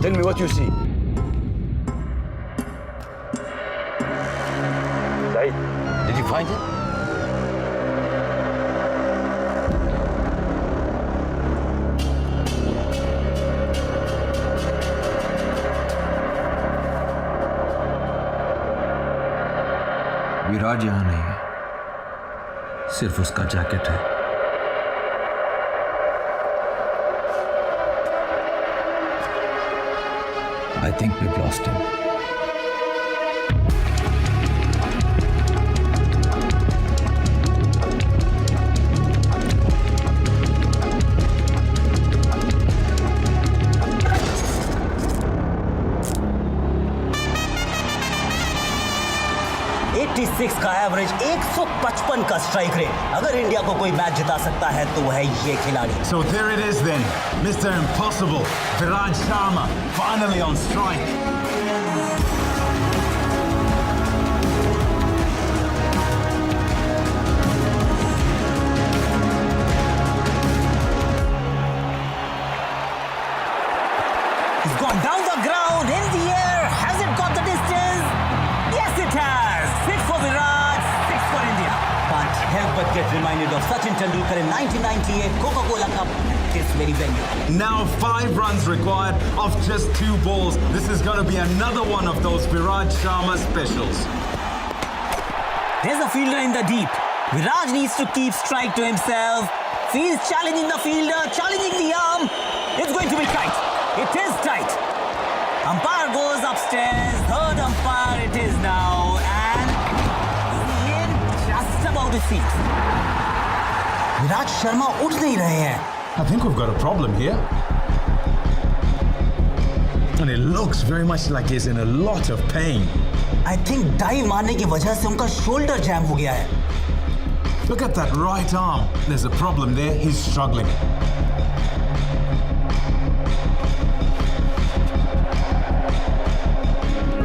tell me what you see. Saeed, did you find it? विराज यहाँ नहीं है, सिर्फ उसका जैकेट है। I think we've lost him. का एवरेज, 155 का स्ट्राइक रेट। अगर इंडिया को कोई मैच जिता सकता है तो वह है ये खिलाड़ी। So there it is then, Mr. Impossible, Viraj Sharma, finally on strike. He's gone down the ground, in the air. Has it got the distance? Yes, it has. 6 for Viraj, 6 for India. Can't help but get reminded of Sachin Tendulkar in 1998 Coca-Cola Cup at this very venue. Now 5 runs required off just 2 balls. This is going to be another one of those Viraj Sharma specials. There's a fielder in the deep. Viraj needs to keep strike to himself. He's challenging the fielder, challenging the arm. It's going to be tight. It is tight. Umpire goes upstairs. Third umpire it is now. And in just about his feet. Viraj Sharma उठ नहीं रहे हैं. I think we've got a problem here. And it looks very much like he's in a lot of pain. I think dive मारने की वजह से उनका shoulder jam हो गया है. Look at that right arm. There's a problem there. He's struggling.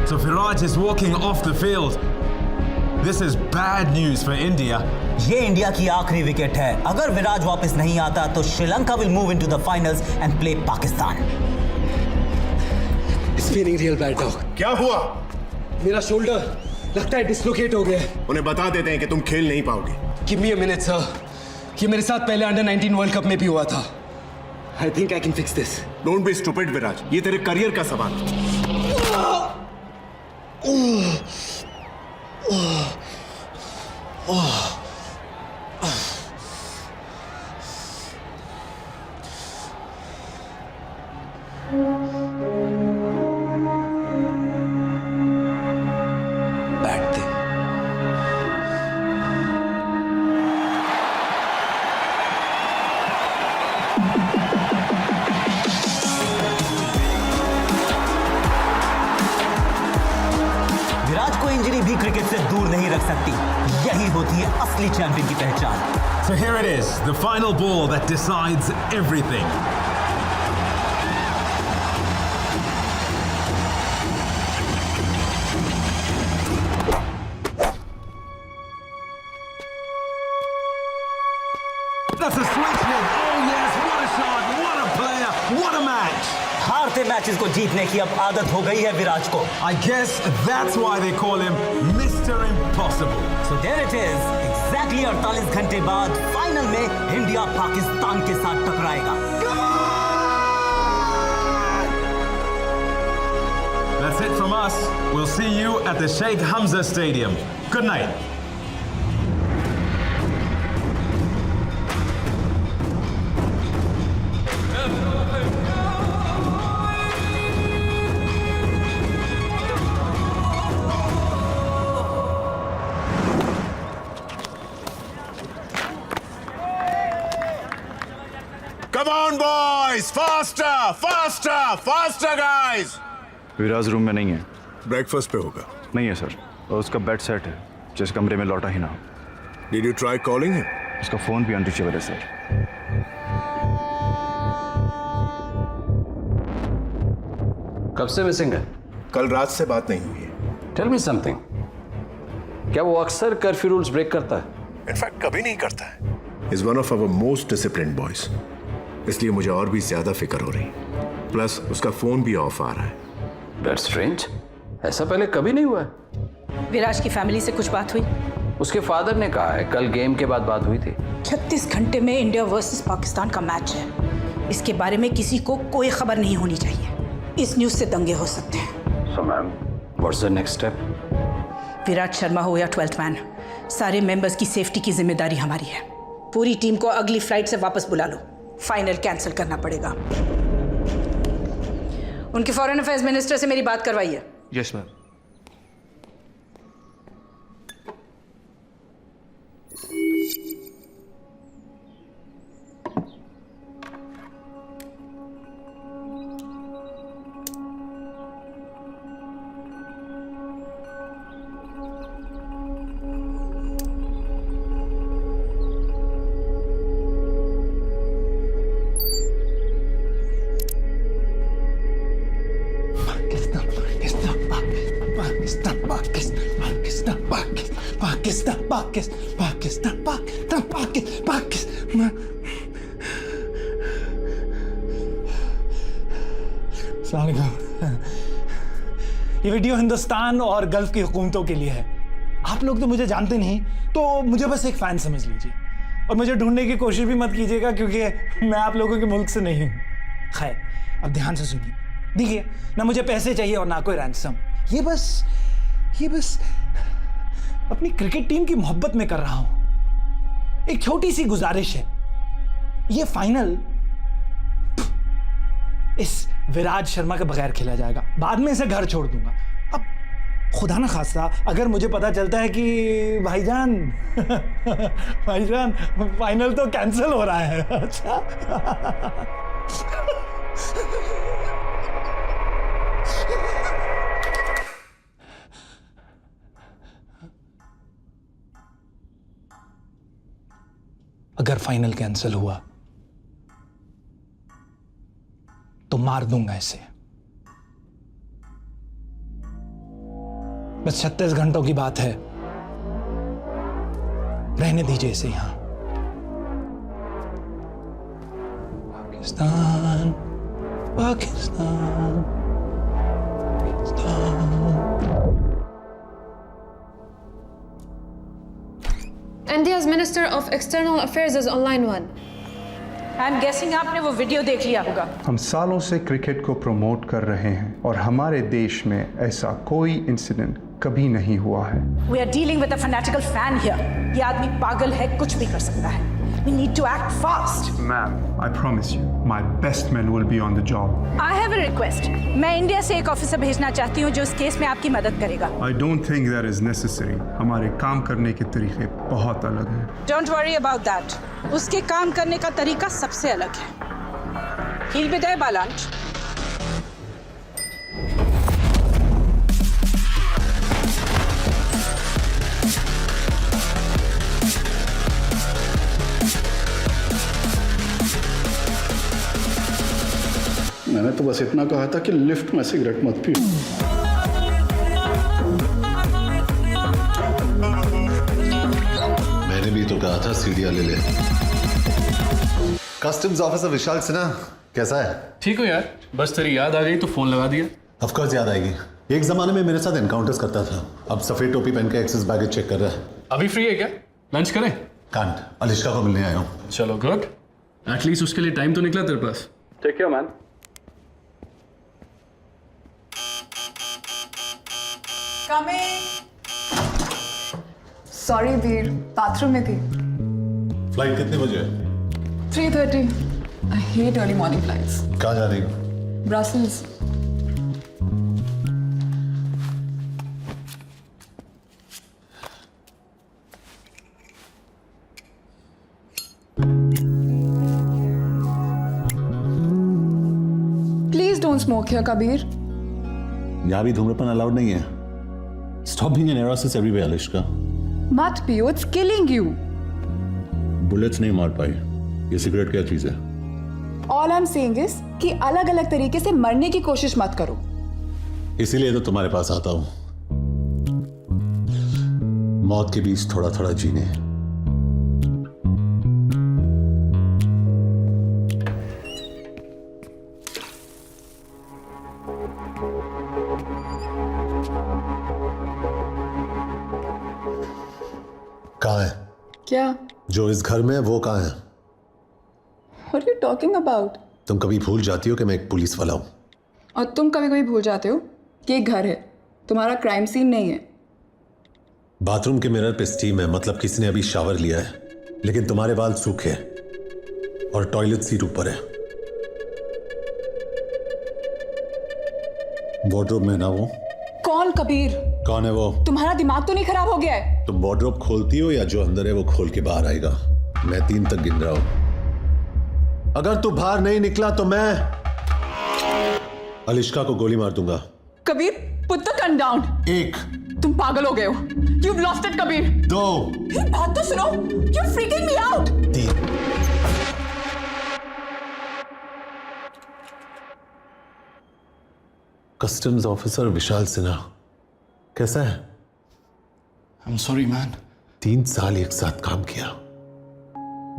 So Viraj is walking off the field. This is bad news for India. ये India की आखिरी विकेट है. अगर विराज वापस नहीं आता तो Sri Lanka will move into the finals and play Pakistan. It's feeling real bad, dog. क्या हुआ? मेरा शोल्डर लगता है डिसलोकेट हो गया. उन्हें बता देते हैं कि तुम खेल नहीं पाओगे. Give me a minute, sir. ये मेरे साथ पहले अंडर 19 वर्ल्ड कप में भी हुआ था. I think I can fix this. Don't be stupid, विराज. ये तेरे करियर का सवाल है. बैठ दे। विराज को इंजरी भी क्रिकेट से दूर नहीं रख सकती. यही होती है असली चैंपियन की पहचान. So here it is, the final ball that decides everything. That's a switch hit. Oh yes, what a shot, what a player, what a match. हारते मैचेस को जीतने की अब आदत हो गई है विराज को. I guess that's why they call him Mr. Impossible. So there it is. Exactly 48 घंटे बाद फाइनल में इंडिया पाकिस्तान के साथ टकराएगा. That's it from us. We'll see you at the Sheikh Hamza Stadium. Good night. Come on, boys! Faster! Faster! Faster, guys! Viraj room में नहीं है. Breakfast पे होगा. नहीं है सर, और उसका बेड सेट है जिस कमरे में लौटा ही ना हो. Did you try calling him? उसका फोन भी अनरीचेबल है सर. कब से मिसिंग है? कल रात से बात नहीं हुई है। टेल मी समथिंग, क्या वो अक्सर कर्फ्यू रूल्स ब्रेक करता है? इनफैक्ट कभी नहीं करता है। Is one of our most disciplined boys, इसलिए मुझे और भी ज्यादा फिक्र हो रही। प्लस उसका फोन भी ऑफ आ रहा है। दैट्स स्ट्रेंज, ऐसा पहले कभी नहीं हुआ है। विराज की फैमिली से कुछ बात हुई? उसके फादर ने कहा है कल गेम के बाद बात हुई थी। 36 घंटे में इंडिया वर्सेस पाकिस्तान का मैच है, इसके बारे में किसी को कोई खबर नहीं होनी चाहिए। इस न्यूज से दंगे हो सकते हैं। So ma'am, what's the next step? Virat Sharma हो या 12th मैन, सारे मेंबर्स की सेफ्टी की जिम्मेदारी हमारी है। पूरी टीम को अगली फ्लाइट से वापस बुला लो, फाइनल कैंसिल करना पड़ेगा। उनके फॉरेन अफेयर्स मिनिस्टर से मेरी बात करवाइए। Yes ma'am. ये वीडियो हिंदुस्तान और गल्फ की हुकूमतों के लिए है। आप लोग तो मुझे जानते नहीं, तो मुझे बस एक फैन समझ लीजिए और मुझे ढूंढने की कोशिश भी मत कीजिएगा, क्योंकि मैं आप लोगों के मुल्क से नहीं हूं। खैर, अब ध्यान से सुनिए। देखिए, ना मुझे पैसे चाहिए और ना कोई रैंसम। ये बस अपनी क्रिकेट टीम की मोहब्बत में कर रहा हूं। एक छोटी सी गुजारिश है, ये फाइनल इस विराज शर्मा के बगैर खेला जाएगा। बाद में इसे घर छोड़ दूंगा। अब खुदा ना खास्ता अगर मुझे पता चलता है कि भाईजान फाइनल तो कैंसिल हो रहा है। अच्छा अगर फाइनल कैंसिल हुआ तो मार दूंगा इसे। बस 36 घंटों की बात है, रहने दीजिए इसे यहां। Pakistan Pakistan India's Minister of External Affairs is online one. I am guessing आपने वो वीडियो देख लिया होगा। हम सालों से क्रिकेट को प्रमोट कर रहे हैं और हमारे देश में ऐसा कोई इंसिडेंट कभी नहीं हुआ है। We are dealing with a fanatical fan here. ये आदमी पागल है, कुछ भी कर सकता है। We need to act fast. Ma'am, I promise you, my best men will be on the job. I have a request. मैं इंडिया से एक ऑफिसर भेजना चाहती हूँ जो इस केस में आपकी मदद करेगा। I don't think that is necessary. हमारे काम करने के तरीके बहुत अलग हैं। Don't worry about that. उसके काम करने का तरीका सबसे अलग है। He'll be there by lunch. मैंने तो बस इतना कहा था कि लिफ्ट में सिगरेट मत पियो। मैंने भी तो कहा था सीढ़ियां ले ले। कस्टम्स ऑफिसर विशाल सिन्हा कैसा है? ठीक हो यार, बस तेरी याद आ गई तो फोन लगा दिया। ऑफ कोर्स याद आएगी, एक जमाने में मेरे साथ एनकाउंटर्स करता था, अब सफेद टोपी पहन के एक्सेस बैगेज चेक कर रहा है। अभी फ्री है क्या? लंच करें? कांट, अलिश्का को मिलने आया हूँ। चलो गुड, एटलीस्ट उसके लिए टाइम तो निकला तेरे पास। Take care man. Come in. Sorry Veer, bathroom में थी। फ्लाइट कितने बजे है? 3:30. I hate early morning flights. कहाँ जा रही हो? Brussels. Please don't smoke here, Kabir. यहाँ भी धूम्रपान अलाउड नहीं है। Stop being an neurosis everywhere, अलिश्का। मत पियो, it's killing you. बुलेट्स नहीं मार पाई। ये सिगरेट क्या चीज है? All I'm saying is कि अलग अलग तरीके से मरने की कोशिश मत करो। इसीलिए तो तुम्हारे पास आता हूं। मौत के बीच थोड़ा थोड़ा जीने। कहाँ है? क्या? जो इस घर में है वो कहाँ है? What are you talking about? तुम कभी भूल जाती हो कि मैं एक पुलिस वाला हूं? और तुम कभी कभी भूल जाते हो कि एक घर है, तुम्हारा क्राइम सीन नहीं है। बाथरूम के मिरर पे स्टीम है, मतलब किसी ने अभी शावर लिया है, लेकिन तुम्हारे बाल सूखे हैं और टॉयलेट सीट ऊपर है। वार्डरोब में ना वो। कौन कबीर? कौन है वो? तुम्हारा दिमाग तो नहीं खराब हो गया है? तुम वार्डरोब खोलती हो या जो अंदर है वो खोल के बाहर आएगा? मैं 3 तक गिन रहा हूं। अगर तू बाहर नहीं निकला तो मैं अलिश्का को गोली मार दूंगा। Kabir, put the gun down. 1। तुम पागल हो गए हो। You've lost it, Kabir. 2। मेरी बात तो सुनो। You're freaking me out। 3। Customs officer Vishal Sinha कैसा है? I'm sorry, man. 3 साल एक साथ काम किया,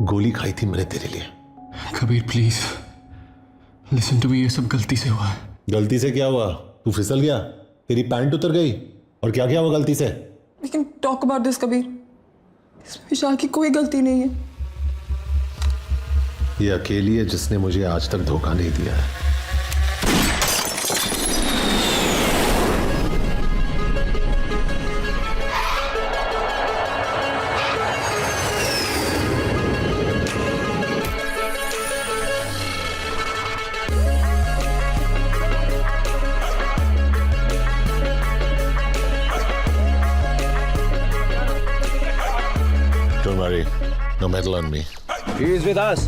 गोली खाई थी मैंने तेरे लिए। Kabir please listen to me, ये सब गलती से हुआ है। गलती से क्या हुआ? तू फिसल गया, तेरी पैंट उतर गई, और क्या क्या हुआ गलती से? We can talk about this, Kabir. इसमें विशाल की कोई गलती नहीं है। ये अकेली है जिसने मुझे आज तक धोखा नहीं दिया है। Don't worry, no meddle on me. He is with us.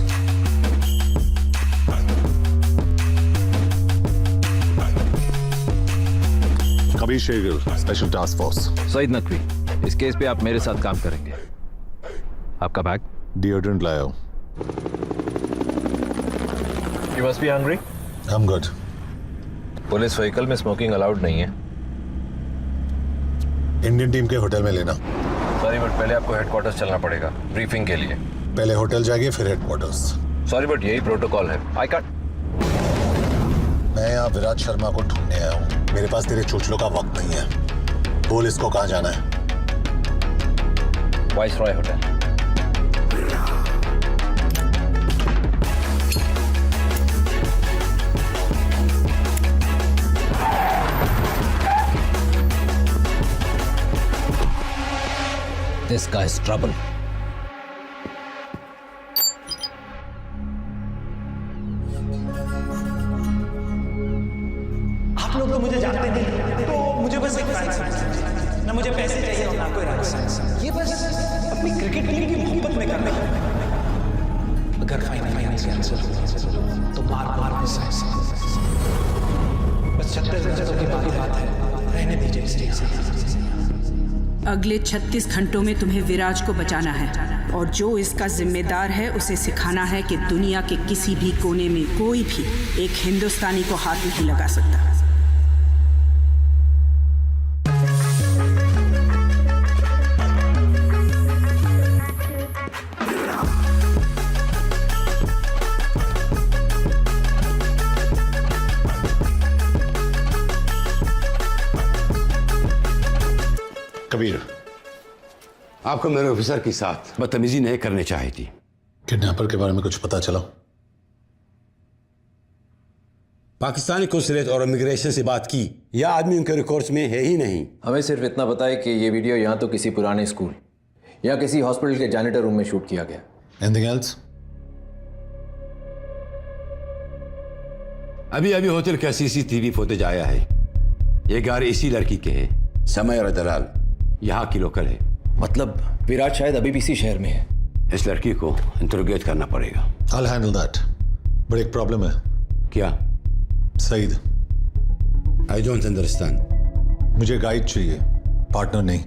Kabir Shergill, special task force. Saeed Naqvi, इस केस पे आप मेरे साथ काम करेंगे। आपका बैग? डिओड्रेंट लाया हूं। You must be hungry? I'm good. Police vehicle में स्मोकिंग अलाउड नहीं है। इंडियन टीम के होटल में लेना। सॉरी बट पहले आपको हेडक्वार्टर्स चलना पड़ेगा ब्रीफिंग के लिए। पहले होटल जाएंगे फिर हेडक्वार्टर्स। सॉरी बट यही प्रोटोकॉल है। I can't. मैं यहाँ विराट शर्मा को ढूंढने आया हूँ। मेरे पास तेरे चोचलों का वक्त नहीं है। बोल इसको कहाँ जाना है? Viceroy hotel. This guy's trouble. आप लोग तो मुझे जानते नहीं, तो मुझे बस एक फैन ना मुझे पैसे चाहिए और ना कोई राज। ये बस अपनी क्रिकेट टीम की मोहब्बत में कर रहे हैं। अगर फाइनल तो बार मिस है। बस 36 घंटों की बात है, रहने दीजिए स्टेज। अगले 36 घंटों में तुम्हें विराज को बचाना है, और जो इसका जिम्मेदार है उसे सिखाना है कि दुनिया के किसी भी कोने में कोई भी एक हिंदुस्तानी को हाथ नहीं लगा सकता। कबीर, आपको मेरे ऑफिसर के साथ बदतमीजी नहीं करनी चाहिए थी। किडनैपर के बारे में कुछ पता चला? पाकिस्तानी कौंसलेट और इमिग्रेशन से बात की, यह आदमी उनके रिकॉर्ड्स में है ही नहीं। हमें सिर्फ इतना पता है कि ये वीडियो यहाँ तो किसी पुराने स्कूल या किसी हॉस्पिटल के जैनिटर रूम में शूट किया गया। Anything else? अभी होटल का सीसीटीवी फुटेज आया है। ये गाड़ी इसी लड़की के है, समयरा दलाल, यहाँ की लोकल है। मतलब विराट शायद अभी भी इसी शहर में है। इस लड़की को इंटरोगेट करना पड़ेगा। I'll handle that. बट एक प्रॉब्लम है। क्या? Saeed, I don't understand. मुझे गाइड चाहिए, पार्टनर नहीं।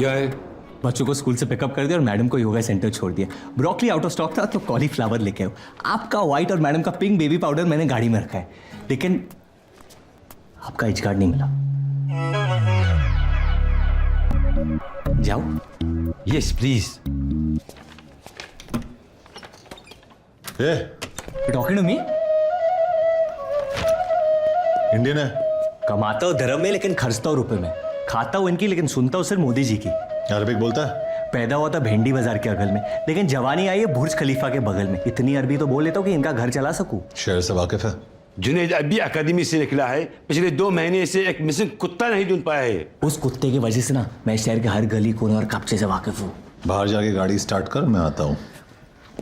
क्या है? बच्चों को स्कूल से पिकअप कर दिया और मैडम को योगा सेंटर छोड़ दिया। ब्रोकली आउट ऑफ स्टॉक था तो कॉलीफ्लावर लेके आओ। आपका व्हाइट और मैडम का पिंक बेबी पाउडर मैंने गाड़ी में रखा है, लेकिन आपका एच कार्ड नहीं मिला। जाओ। Yes please. Talking to me? Indian है। कमाता हूँ धर्म में लेकिन खर्चता हूँ रुपए में। खाता हूँ इनकी लेकिन सुनता हूँ सिर्फ मोदी जी की। अरबिक बोलता है? पैदा हुआ था भेंडी बाजार के अगल में, लेकिन जवानी आई है बुर्ज खलीफा के बगल में। इतनी अरबी तो बोल लेता हूँ कि इनका घर चला सकूं। शहर से वाकिफ है? जुनैद अभी अकादमी से निकला है, पिछले 2 महीने से एक मिसिंग कुत्ता नहीं ढूंढ पाया है। उस कुत्ते की वजह से ना मैं शहर के हर गली कोने और कब्जे से वाकिफ हूँ। बाहर जाके गाड़ी स्टार्ट कर, मैं आता हूँ।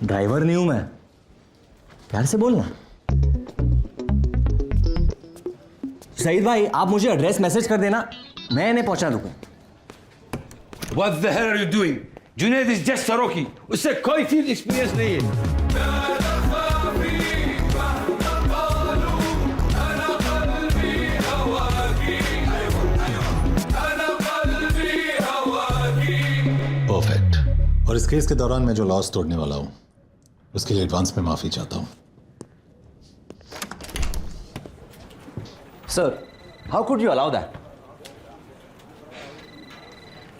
ड्राइवर नहीं हूं मैं, प्यार से बोलना। सईद भाई आप मुझे एड्रेस मैसेज कर देना, मैं इन्हें पहुंचा दूंगा। What the hell are you doing? Junaid is just a rookie, उससे कोई फील्ड एक्सपीरियंस नहीं है। परफेक्ट। और इस केस के दौरान मैं जो लॉस तोड़ने वाला हूँ उसके लिए एडवांस में माफी चाहता हूँ। Sir, how could you allow that?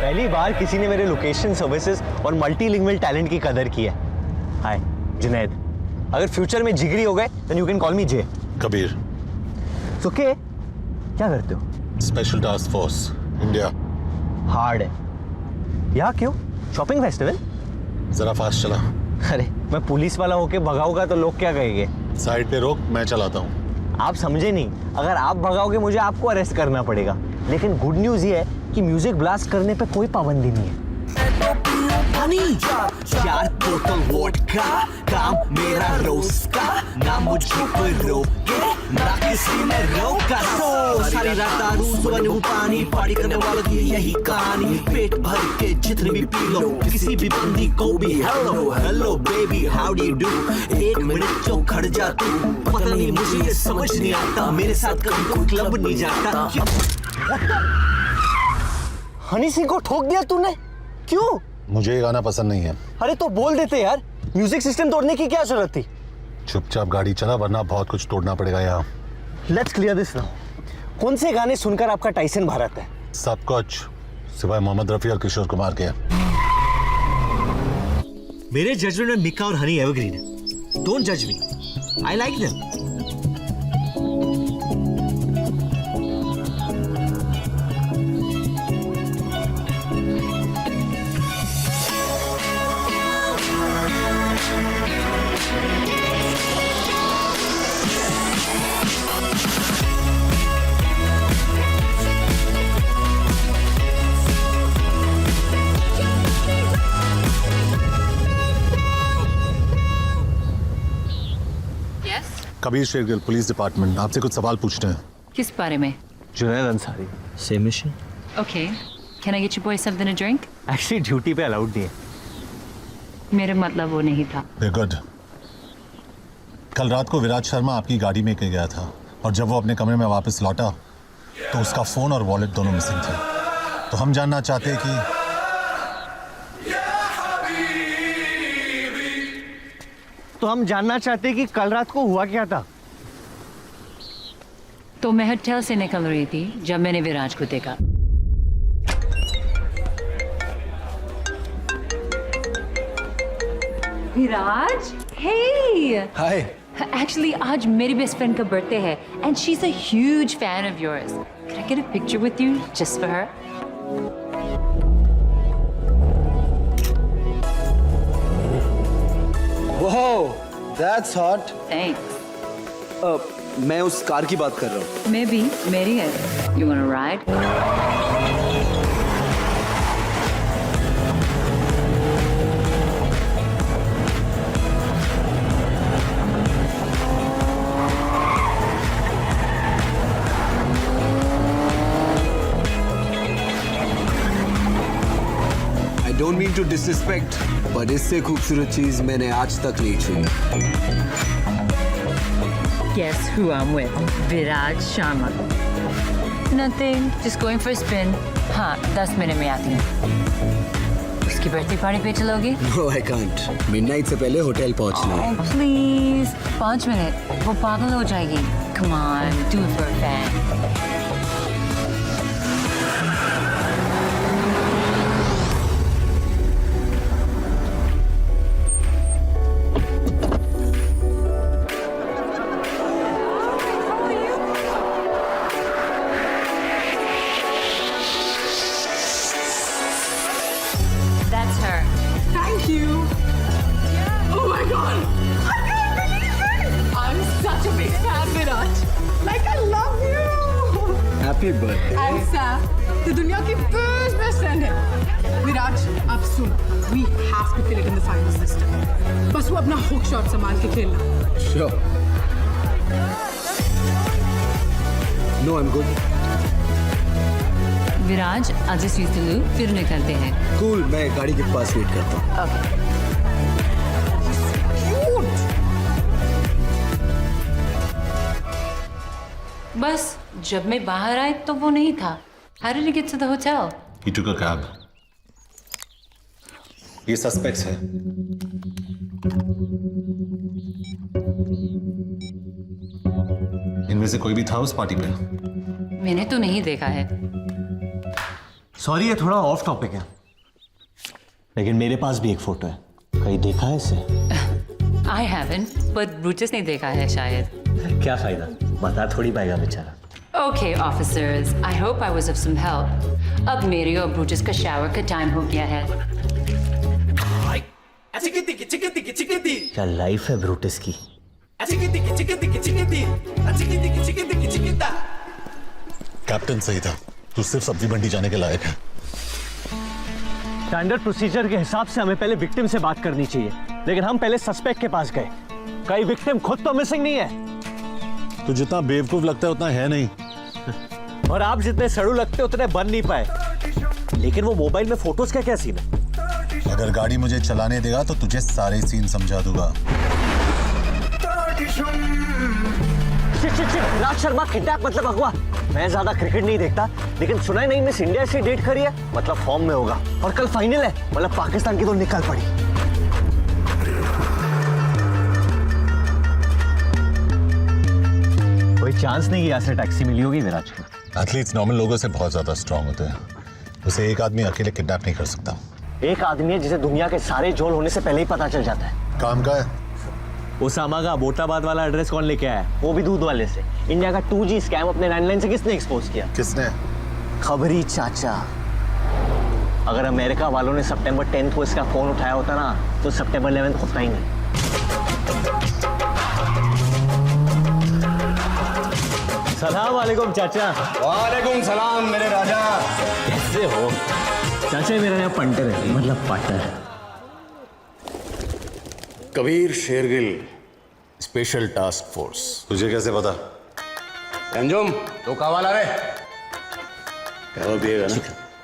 पहली बार किसी ने मेरे लोकेशन सर्विसेज और मल्टीलिंगुअल टैलेंट की कदर की है। हाय जुनैद, अगर फ्यूचर में जिगरी हो गए then you can call me J. Kabir. Okay, क्या करते हो? Special task force India. Hard है। यहाँ क्यों? Shopping festival? जरा फास्ट चला। अरे मैं पुलिस वाला होके भगाऊंगा तो लोग क्या कहेंगे? साइड पे रोक, मैं चलाता हूँ। आप समझे नहीं, अगर आप भगाओगे मुझे आपको अरेस्ट करना पड़ेगा। लेकिन गुड न्यूज ये है कि म्यूजिक ब्लास्ट करने पे कोई पाबंदी नहीं है। चार बोतल वोडका, काम मेरा रोज का, ना मुझको कोई रोके, ना किसी ने रोका। सारी रात दारू, सुबह नींबू पानी, पार्टी करने वालों की यही कहानी। पेट भर के जितने भी पी लो, किसी भी बंदी को भी hello hello baby how do you do. 1 minute क्यों खड़ जा तू, पता नहीं मुझे ये समझ नहीं आता, मेरे साथ कभी कोई क्लब नहीं जाता। हनी सिंह को ठोक दिया तूने, क्यों? मुझे ये गाना पसंद नहीं है। अरे तो बोल देते यार, म्यूजिक सिस्टम तोड़ने की क्या जरूरत थी? चुपचाप गाड़ी चला वरना बहुत कुछ तोड़ना पड़ेगा यहाँ। Let's clear this now. कौन से गाने सुनकर आपका टाइसन भारत है? सब कुछ सिवाय मोहम्मद रफी और किशोर कुमार के। मेरे जजमेंट में मिक्का और हनी एवरग्रीन है। डोंट जज me, I like them. Kabir Shergill, police department, आपसे कुछ सवाल पूछने हैं। किस बारे में? Junaid Ansari, same mission. Okay, can I get you boys something to drink? Actually duty पे अलाउड नहीं है। मेरा मतलब वो नहीं था। गुड। कल रात को विराज शर्मा आपकी गाड़ी में गया था और जब वो अपने कमरे में वापस लौटा तो उसका फोन और वॉलेट दोनों मिसिंग थे। तो हम जानना चाहते हैं कि कल रात को हुआ क्या था? तो मैं होटल से निकल रही थी जब मैंने विराज को देखा। विराज, हे हाय। एक्चुअली आज मेरी बेस्ट फ्रेंड का बर्थडे है and she is a huge fan of yours. Can I get a picture with you just for her? Whoa, that's hot. Thanks. मैं उस कार की बात कर रहा हूँ। मैं भी, मेरी है। You wanna ride? Don't mean to disrespect, पर इससे खूबसूरत चीज मैंने आज तक नहीं छुई। Guess who I'm with? Viraj Sharma. Nothing. Just going for a spin. हाँ, 10 मिनट में आती हूँ। उसकी बर्थडे पार्टी पे चलोगे? No, I can't. मिडनाइट से पहले होटल पहुंचना है। Oh, please. 5 मिनट. वो पागल हो जाएगी. Come on, do it for a fan. That's her. Thank you. Oh my God. I can't believe it. I'm such a big fan, Viraj. Like I love you. Happy birthday. I'm Sam. The दुनिया की best friend है. Viraj, अब सुन. We have to kill it in the final system. बस वो अपना hook shot संभाल के खेलना. Sure. No, I'm good. Viraj, I'll just use the loop, फिर निकलते हैं. Cool, मैं गाड़ी के पास वेट करता हूँ. Okay. बस जब मैं बाहर आई तो वो नहीं था. How did he get to the hotel? He took a cab. ये सस्पेक्ट्स है. इनमें से कोई भी था उस पार्टी पे? मैंने तो नहीं देखा है. सॉरी, ये थोड़ा ऑफ टॉपिक है, लेकिन मेरे पास भी एक फोटो है. कहीं देखा है इसे? I haven't, but Brutus ने देखा है शायद. क्या फायदा, बता थोड़ी पाएगा बेचारा. Okay, officers, I hope I was of some help. अब मेरे और Brutus का शावर का टाइम हो गया है. क्या लाइफ है ब्रूटस की. कैप्टन सही था, तू सिर्फ सब्जी मंडी जाने के लायक है. स्टैंडर्ड प्रोसीजर के हिसाब से हमें पहले विक्टिम से बात करनी चाहिए, लेकिन हम पहले सस्पेक्ट के पास गए. कई विक्टिम खुद तो मिसिंग नहीं है. तू जितना बेवकूफ लगता है उतना है नहीं. और आप जितने सड़ू लगते उतने बन नहीं पाए. लेकिन वो मोबाइल में फोटोज का क्या सीन है? अगर गाड़ी मुझे चलाने देगा तो तुझे सारे सीन समझा दूंगा. राज शर्मा किडनैप मतलब अगवा. मैं ज्यादा क्रिकेट नहीं देखता, लेकिन सुना ही नहीं मिस इंडिया से डेट करी है, मतलब फॉर्म में होगा. और कल फाइनल है, मतलब पाकिस्तान की तो निकल पड़ी. कोई चांस नहीं कि यहाँ से टैक्सी मिली होगी विराज को. एथलीट्स नॉर्मल लोगों से बहुत ज्यादा स्ट्रांग होते हैं. उसे एक आदमी अकेले किडनैप नहीं कर सकता. एक आदमी है जिसे दुनिया के सारे झोल होने से पहले ही पता चल जाता है. काम का है. ओसामा का अबोटाबाद वाला एड्रेस कौन लेके आया? वो भी दूध वाले से. इंडिया का 2G स्कैम अपने लैंडलाइन से किसने एक्सपोज किया? किसने? खबरी चाचा. अगर अमेरिका वालों ने सितंबर 10 को इसका फोन उठाया होता ना, तो सितंबर 11 होता ही नहीं. सलाम वालेकुम चाचा. वालेकुम सलाम मेरे राजा. कैसे हो चाचा? मेरा नाम पंटर है, मतलब partner. Kabir Shergill, special task force. तुझे कैसे पता? अंजुम तो कावाला रे. क्या पिएगा ना?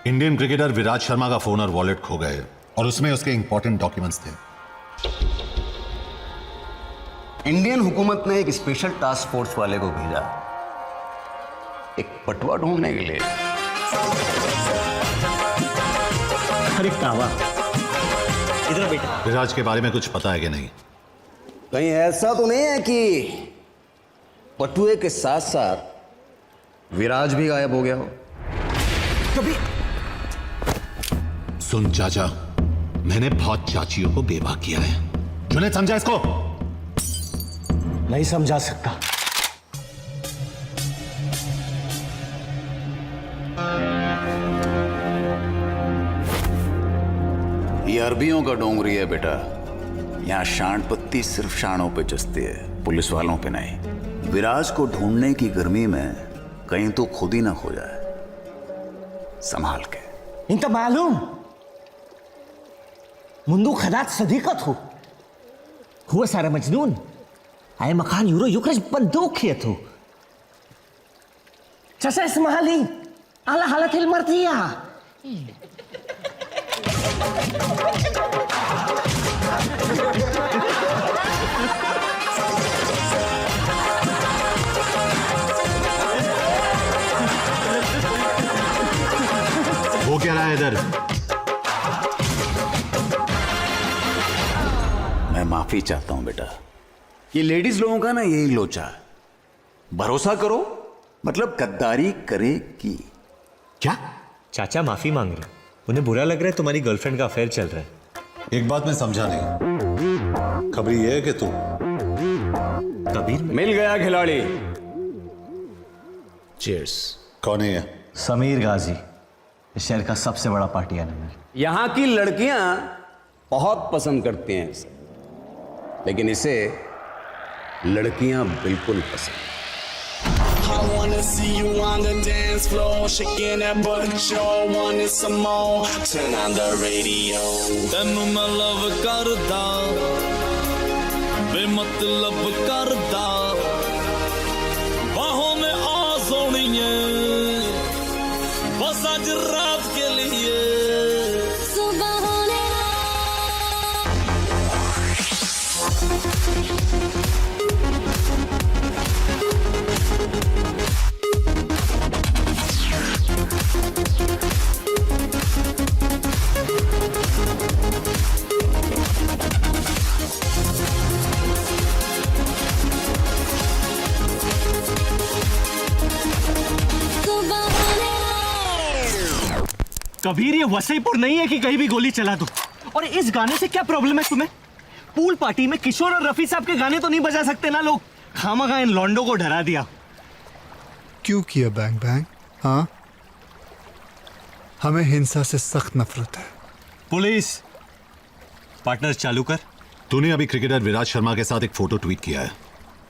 इंडियन क्रिकेटर विराज शर्मा का फोन और वॉलेट खो गए और उसमें उसके इंपॉर्टेंट डॉक्यूमेंट्स थे. इंडियन हुकूमत ने एक स्पेशल टास्क फोर्स वाले को भेजा एक पटवा ढूंढने के लिए. अरे कावा, इधर बेटा. विराज के बारे में कुछ पता है कि नहीं? कहीं ऐसा तो नहीं है कि पटुए के साथ साथ विराज भी गायब हो गया हो? कभी सुन चाचा, मैंने बहुत चाचियों को बेवा किया है. तूने समझा इसको? नहीं समझा सकता. ये अरबियों का डोंगरी है बेटा. यहाँ शांड पत्ती सिर्फ शानों पे जचती है, पुलिस वालों पे नहीं. विराज को ढूंढने की गर्मी में कहीं तो खुद ही ना खो जाए. संभाल के. इनका मालूम मुंदू खदात सदीकत हो हुआ सारा मजनून. आए मकान यूरो युक्रज बंदूक किए तो चाचा इसमाली आला हालत हिल मरती है. वो क्या रहा है इधर? मैं माफी चाहता हूं बेटा। ये लेडीज लोगों का ना यही लोचा है। भरोसा करो मतलब गद्दारी करेगी। क्या? चाचा माफी मांग रहे, उन्हें बुरा लग रहा है तुम्हारी गर्लफ्रेंड का अफेयर चल रहा है। एक बात मैं समझा नहीं, खबर ये है कि तू कबीर मिल गया खिलाड़ी। चीयर्स। कौन है ये? समीर गाजी, इस शहर का सबसे बड़ा पार्टी एनिमल। यहाँ की लड़कियां बहुत पसंद करती हैं इसे, लेकिन इसे लड़कियां बिल्कुल पसंद। I wanna see you on the dance floor, shaking that butt, sure wanted some more. Turn on the radio. ਤੈਨੂੰ ਮੈਂ ਲਵ ਕਰਦਾ ਬੇਮਤਲਬ ਕਰਦਾ ਬਾਹੋਂ में आ सोनिए बस आज रात के लिए सुबह होने कबीर ये वसईपुर नहीं है कि कहीं भी गोली चला दो। और इस गाने से क्या प्रॉब्लम है तुम्हें? पूल पार्टी में किशोर और रफी साहब के गाने तो नहीं बजा सकते ना लोग? खामखा इन लॉन्डो को डरा दिया। क्यों किया बैंग बैंग? हाँ, हमें हिंसा से सख्त नफरत है। पुलिस पार्टनर चालू कर। तूने अभी क्रिकेटर विराट शर्मा के साथ एक फोटो ट्वीट किया है,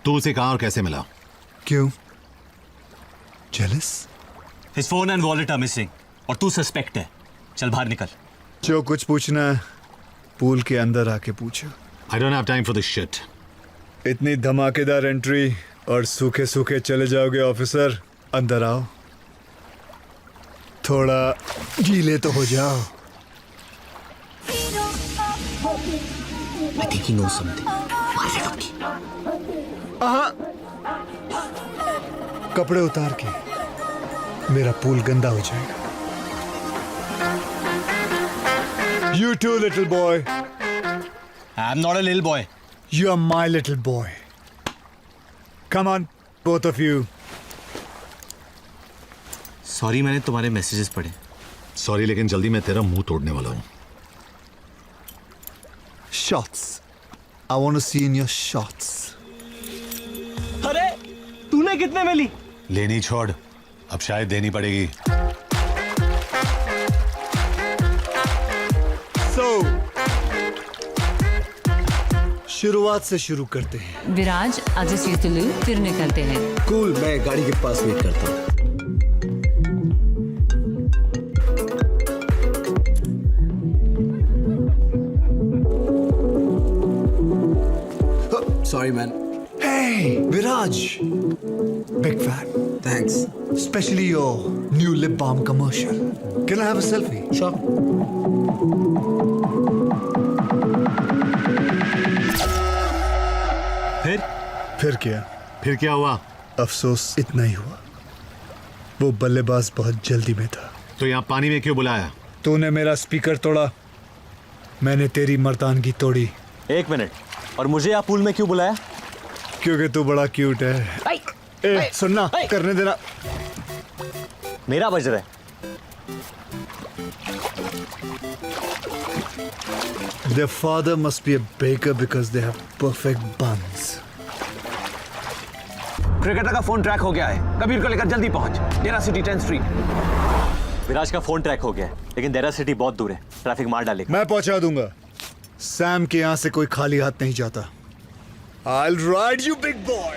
तू उसे कहां और कैसे मिला? क्यों? Jealous? His phone and wallet are missing और तू सस्पेक्ट है। चल बाहर निकल। जो कुछ पूछना है पूल के अंदर आके पूछो। I don't have time for this shit. इतनी धमाकेदार एंट्री और सूखे सूखे चले जाओगे ऑफिसर। अंदर आओ, थोड़ा गीले तो हो जाओ। I think he knows something. कपड़े उतार के, मेरा पूल गंदा हो जाएगा। You too, little boy. I'm not a little boy. You are my little boy. Come on, both of you. Sorry, मैंने तुम्हारे मैसेजेस पढ़े। सॉरी, लेकिन जल्दी मैं तेरा मुंह तोड़ने वाला हूं। Shots. I want to see in your shots. अरे तूने कितने में ली? लेनी छोड़, अब शायद देनी पड़ेगी। शुरुआत से शुरू करते हैं। विराज आज इस तुलू फिर निकलते हैं। कूल, मैं गाड़ी के पास वेट करता हूँ। Sorry, man. Hey, Viraj. Big fan. Thanks. Especially your new lip balm commercial. Can I have a selfie? Sure. फिर क्या? फिर क्या हुआ? अफसोस इतना ही हुआ, वो बल्लेबाज बहुत जल्दी में था। तो यहाँ पानी में क्यों बुलाया? तूने मेरा स्पीकर तोड़ा, मैंने तेरी मर्दानगी तोड़ी। एक मिनट, और मुझे यहाँ पूल में क्यों बुलाया? क्योंकि तू बड़ा क्यूट है। ए, सुनना, करने देना। मेरा बज रहा है। Their father must be a baker because they have perfect buns. Cricketer का फोन ट्रैक हो गया है, कबीर को लेकर जल्दी पहुंच। डेरा सिटी 10th स्ट्रीट। विराज का फोन ट्रैक हो गया है, लेकिन डेरा सिटी बहुत दूर है, ट्रैफिक मार डालेगा। मैं पहुंचा दूंगा। सैम के यहां से कोई खाली हाथ नहीं जाता। I'll ride you, big boy.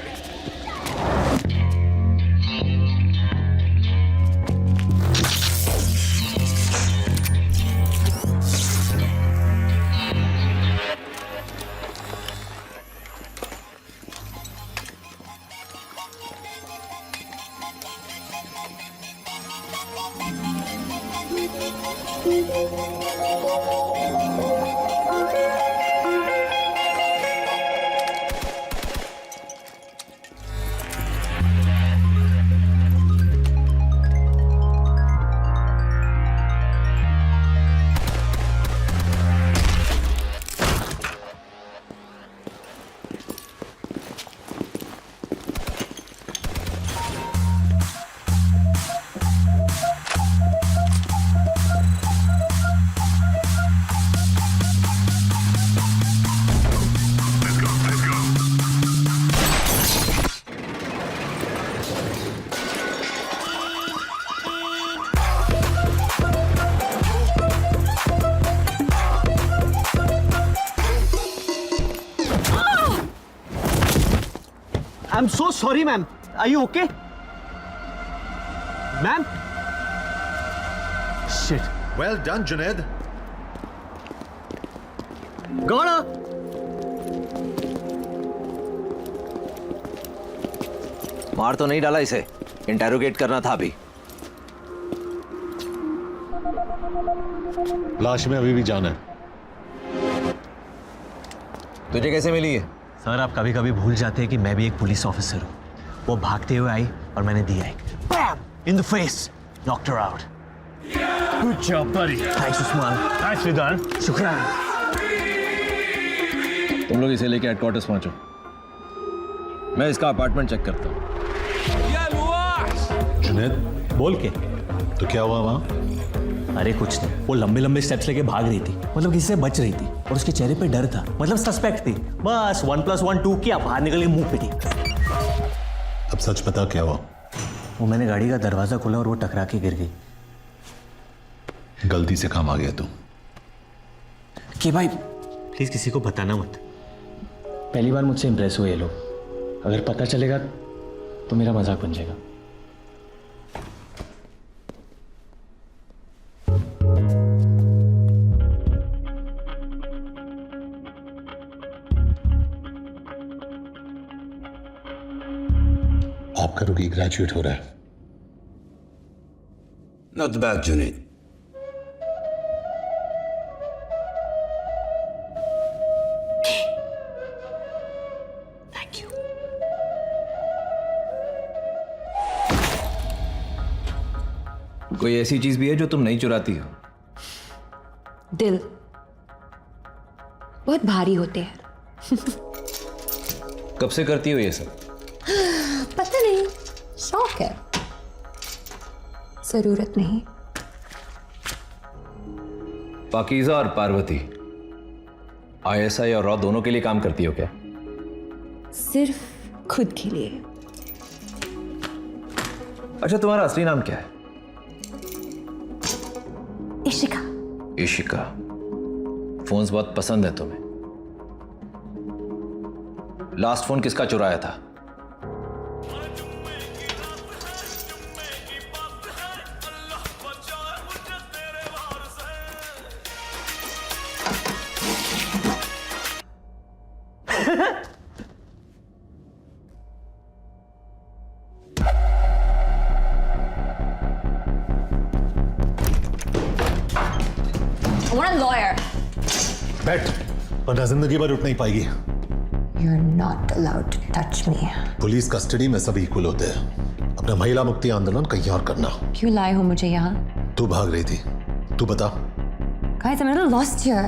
I'm so sorry, ma'am. Are you okay? Ma'am? Shit. Well done, Junaid. Gona! मार तो नहीं डाला इसे, इंटेरोगेट करना था अभी। लाश में अभी भी जान है। तुझे कैसे मिली है? सर, आप कभी कभी भूल जाते हैं कि मैं भी एक पुलिस ऑफिसर हूँ। वो भागते हुए आई और मैंने दिया एक bam in the face, knocked her out. Good job buddy. Thanks Usman. Thanks Ridan. शुक्रिया। तुम लोग इसे लेके हेडक्वार्टर्स पहुंचो, मैं इसका अपार्टमेंट चेक करता हूँ। जुनैद, बोल के तो क्या हुआ वहाँ? अरे कुछ नहीं, वो लंबे लंबे स्टेप्स लेके भाग रही थी, मतलब किसी से बच रही थी और उसके चेहरे पे डर था, मतलब सस्पेक्ट थी। बस 1+1 2 किया, बाहर निकल के मुंह पिटी। अब सच बता क्या हुआ? वो मैंने गाड़ी का दरवाजा खोला और वो टकरा के गिर गई। गलती से काम आ गया तू। कि भाई प्लीज किसी को बताना मत। पहली बार मुझसे इंप्रेस हुए ये लोग, अगर पता चलेगा तो मेरा मजाक बन जाएगा। आपका रुकी ग्रेजुएट हो रहा है। Not bad Junaid. Thank you. कोई ऐसी चीज भी है जो तुम नहीं चुराती हो? दिल बहुत भारी होते हैं। कब से करती हो ये सब? पता नहीं, शौक है, जरूरत नहीं। पाकीज़ा और पार्वती ISI और रॉ दोनों के लिए काम करती हो क्या? सिर्फ खुद के लिए। अच्छा, तुम्हारा असली नाम क्या है? इशिका। इशिका। फोन्स बहुत पसंद है तुम्हें। लास्ट फोन किसका चुराया था? I want a lawyer. बैठ, वरना जिंदगी भर उठ नहीं पाएगी। You're not allowed to touch me. Police custody में सभी इक्वल होते हैं। अपना महिला मुक्ति आंदोलन कहीं और करना। क्यों लाए हो मुझे यहाँ? तू भाग रही थी, तू बता। Guys, I'm a little lost here.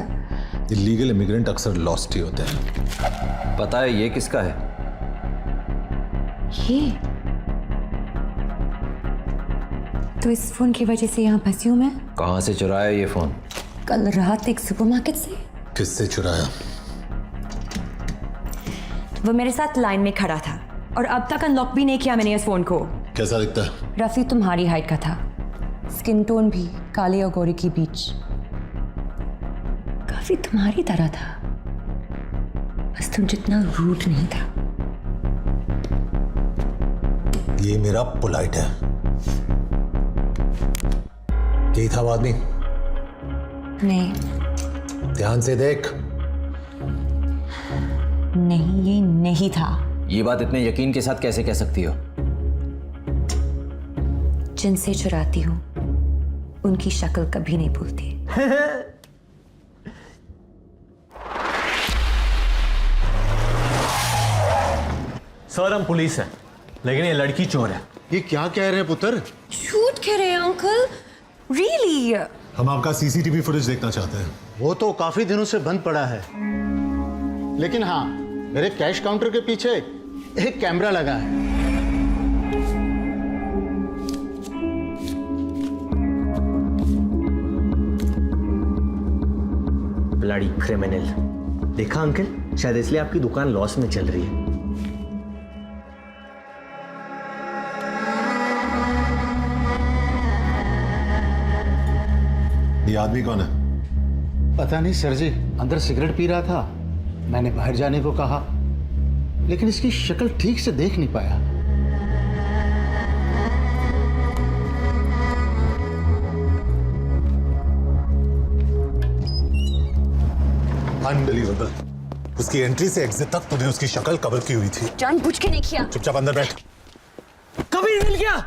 Illegal immigrant अक्सर लॉस्ट ही होते हैं। पता है ये किसका है? ये तो इस फोन की वजह से यहाँ फंसी हूँ मैं। कहाँ से चुराया ये फोन? कल रात एक सुपरमार्केट से। किससे चुराया? वो मेरे साथ लाइन में खड़ा था और अब तक अनलॉक भी नहीं किया मैंने इस फोन को। कैसा दिखता है? रफी तुम्हारी हाइट का था, स्किन टोन भी काले और गोरे के बीच, काफी तुम्हारी तरह था, बस तुम जितना रूट नहीं था। ये मेरा पोलाइट है। यही था वो आदमी? नहीं। ध्यान से देख। नहीं, ये नहीं था। ये बात इतने यकीन के साथ कैसे कह सकती हो? जिनसे चुराती हूँ उनकी शक्ल कभी नहीं भूलती। सर हम पुलिस हैं, लेकिन ये लड़की चोर है। ये क्या कह रहे हैं पुत्र? झूठ कह रहे हैं अंकल? रियली? हम आपका सीसीटीवी फुटेज देखना चाहते हैं। वो तो काफी दिनों से बंद पड़ा है, लेकिन हाँ, मेरे कैश काउंटर के पीछे एक कैमरा लगा है। Bloody criminal. देखा अंकल, शायद इसलिए आपकी दुकान लॉस में चल रही है। ये आदमी कौन है? पता नहीं सर जी, अंदर सिगरेट पी रहा था, मैंने बाहर जाने को कहा, लेकिन इसकी शक्ल ठीक से देख नहीं पाया। अनबिलीवेबल। उसकी एंट्री से एग्जिट तक तूने उसकी शक्ल कवर की हुई थी। जानबूझ के नहीं किया। चुपचाप अंदर बैठ। कबीर मिल गया।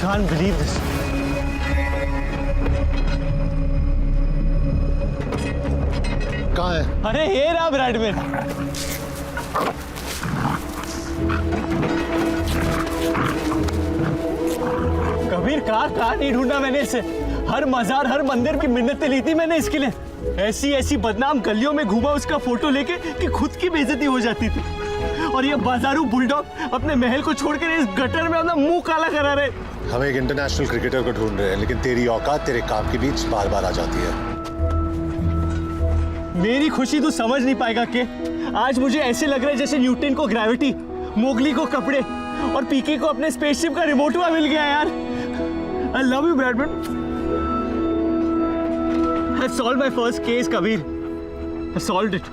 Can't believe this. कहाँ है? अरे ये रहा ब्रैडमैन। कबीर कहाँ नहीं ढूंढा मैंने इसे। हर मजार, हर मंदिर की मिन्नतें ली थी मैंने इसके लिए। ऐसी बदनाम गलियों में घूमा उसका फोटो लेके कि खुद की बेइज्जती हो जाती थी। और ये बाजारू बुलडॉग अपने महल को छोड़कर इस गटर में अपना मुंह काला करा रहे। हम एक इंटरनेशनल क्रिकेटर को ढूंढ रहे हैं, लेकिन तेरी औकात तेरे काम के बीच बार बार आ जाती है। मेरी खुशी तू समझ नहीं पाएगा कि आज मुझे ऐसे लग रहा है जैसे न्यूटन को ग्रेविटी, मोगली को कपड़े और पीके को अपने स्पेसशिप का रिमोट हुआ मिल गया यार। I love you, Bradman. I've solved my first case, Kabir. I've solved it.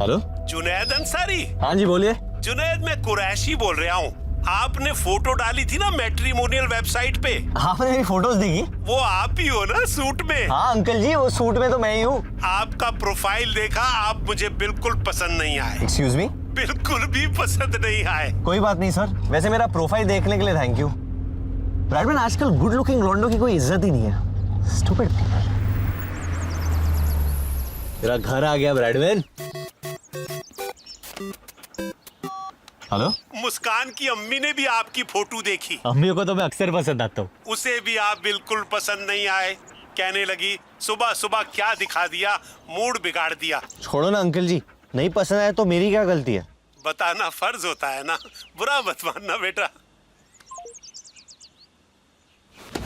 Hello, Junaid Ansari. हाँ जी बोलिए। जुनैद, मैं कुरैशी बोल रहा हूँ। आपने फोटो डाली थी ना मैट्रिमोनियल वेबसाइट पे। आपने मेरी फोटोज देखी? वो आप ही हो ना सूट में? हाँ अंकल जी, वो सूट में तो मैं ही हूँ। आपका प्रोफाइल देखा, आप मुझे बिल्कुल पसंद नहीं आए। Excuse me? बिल्कुल भी पसंद नहीं आए। कोई बात नहीं सर, वैसे मेरा प्रोफाइल देखने के लिए थैंक यू। ब्रैडमैन, आजकल गुड लुकिंग लॉन्डो की कोई इज्जत ही नहीं है। Stupid people. तेरा घर आ गया ब्रैडमैन। हेलो, मुस्कान की अम्मी ने भी आपकी फोटो देखी। अम्मी को तो मैं अक्सर पसंद आता हूँ। उसे भी आप बिल्कुल पसंद नहीं आए। कहने लगी सुबह सुबह क्या दिखा दिया, मूड बिगाड़ दिया। छोड़ो ना अंकल जी, नहीं पसंद आया तो मेरी क्या गलती है? बताना फर्ज होता है ना, बुरा मत मानना बेटा।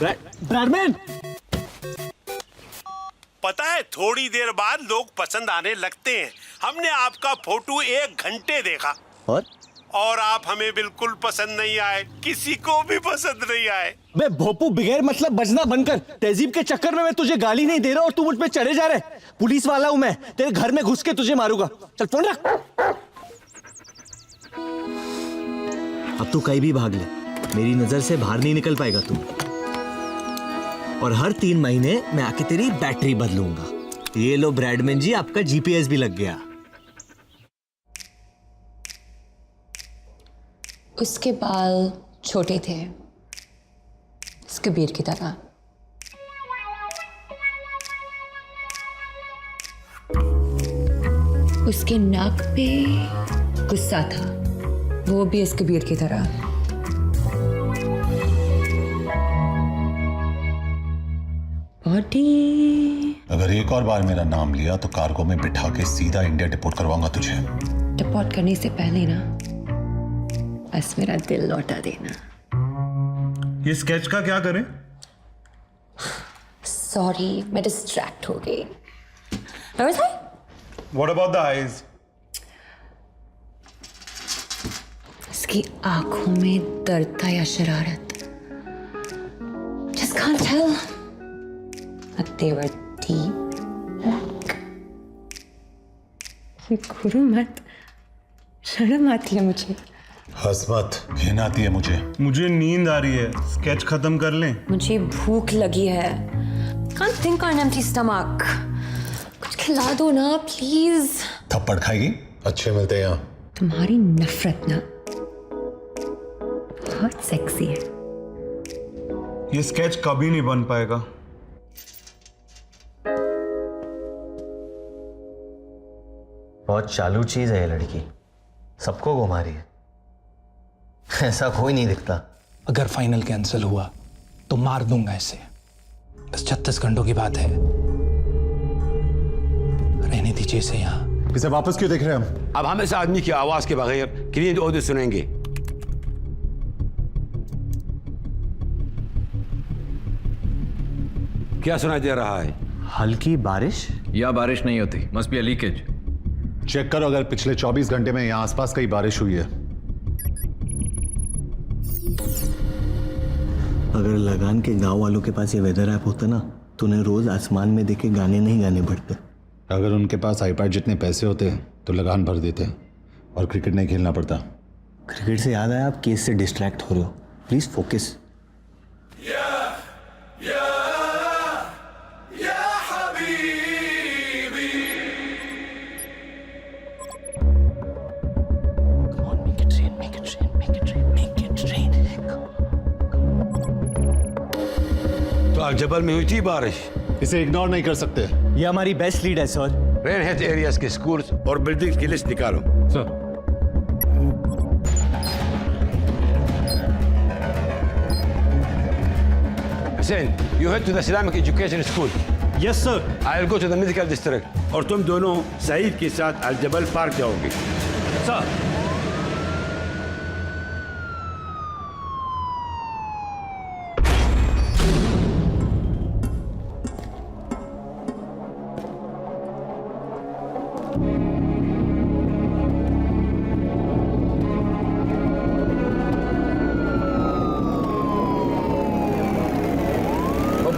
ब्रैडमैन, पता है थोड़ी देर बाद लोग पसंद आने लगते हैं। हमने आपका फोटो 1 घंटे देखा और आप हमें बिल्कुल पसंद नहीं आए, किसी को भी पसंद नहीं आए। मैं भोपू बगैर मतलब बजना बनकर तहजीब के चक्कर में मैं तुझे गाली नहीं दे रहा और तू मुझ पे चढ़े जा रहे। पुलिस वाला हूं मैं, तेरे घर में घुस के तुझे मारूंगा। चल फोन रख। अब तू कहीं भी भाग ले, मेरी नजर से बाहर नहीं निकल पाएगा तू। और हर 3 महीने मैं आके तेरी बैटरी बदलूंगा। ये लो ब्रैडमैन जी, आपका जीपीएस भी लग गया। उसके बाल छोटे थे, इस कबीर की तरह। उसके नाक पे गुस्सा था, वो भी इस कबीर की तरह। बॉडी। अगर एक और बार मेरा नाम लिया तो कार्गो में बिठा के सीधा इंडिया डिपोर्ट करवाऊंगा तुझे। डिपोर्ट करने से पहले ना बस मेरा दिल लौटा देना। ये स्केच का क्या करें? सॉरी, मैं डिस्ट्रैक्ट हो गई। What about the eyes? उसकी आंखों में दर्द था या शरारत? Just can't tell. But they were deep. ये घूरो मत, शर्म आती है मुझे। हंस मत, घिन आती है मुझे नींद आ रही है, स्केच खत्म कर लें। मुझे भूख लगी है। Can't think on empty stomach. कुछ खिला दो ना प्लीज। थप्पड़ खाएगी? अच्छे मिलते हैं यहाँ। तुम्हारी नफरत ना बहुत सेक्सी है। ये स्केच कभी नहीं बन पाएगा। बहुत चालू चीज है ये लड़की, सबको घुमा रही है। ऐसा कोई नहीं दिखता। अगर फाइनल कैंसिल हुआ तो मार दूंगा इसे। बस 36 घंटों की बात है, रहने दीजिए इसे यहाँ। इसे वापस क्यों देख रहे हैं हम? अब हम इस आदमी की आवाज के बगैर क्लीन ऑडियो सुनेंगे। क्या सुनाई दे रहा है? हल्की बारिश या बारिश नहीं होती, must be a leakage. Check करो अगर पिछले 24 घंटे में यहाँ आसपास कहीं बारिश हुई है। अगर लगान के गांव वालों के पास ये वेदर ऐप होता ना तो उन्हें रोज आसमान में देखे गाने नहीं गाने पड़ते। अगर उनके पास आईपैड जितने पैसे होते तो लगान भर देते और क्रिकेट नहीं खेलना पड़ता। क्रिकेट से याद आया, आप केस से डिस्ट्रैक्ट हो रहे हो, प्लीज फोकस। जबल में हुई थी बारिश, इसे इग्नोर नहीं कर सकते। ये हमारी बेस्ट लीड है सर। रेन हेड एरियाज के स्कूल्स और बिल्डिंग्स की लिस्ट निकालो। Sir, Hussein, you head to the Islamic Education School. Yes sir. I'll go to the medical district. और तुम दोनों सईद के साथ अल जबल पार्क जाओगे। सर।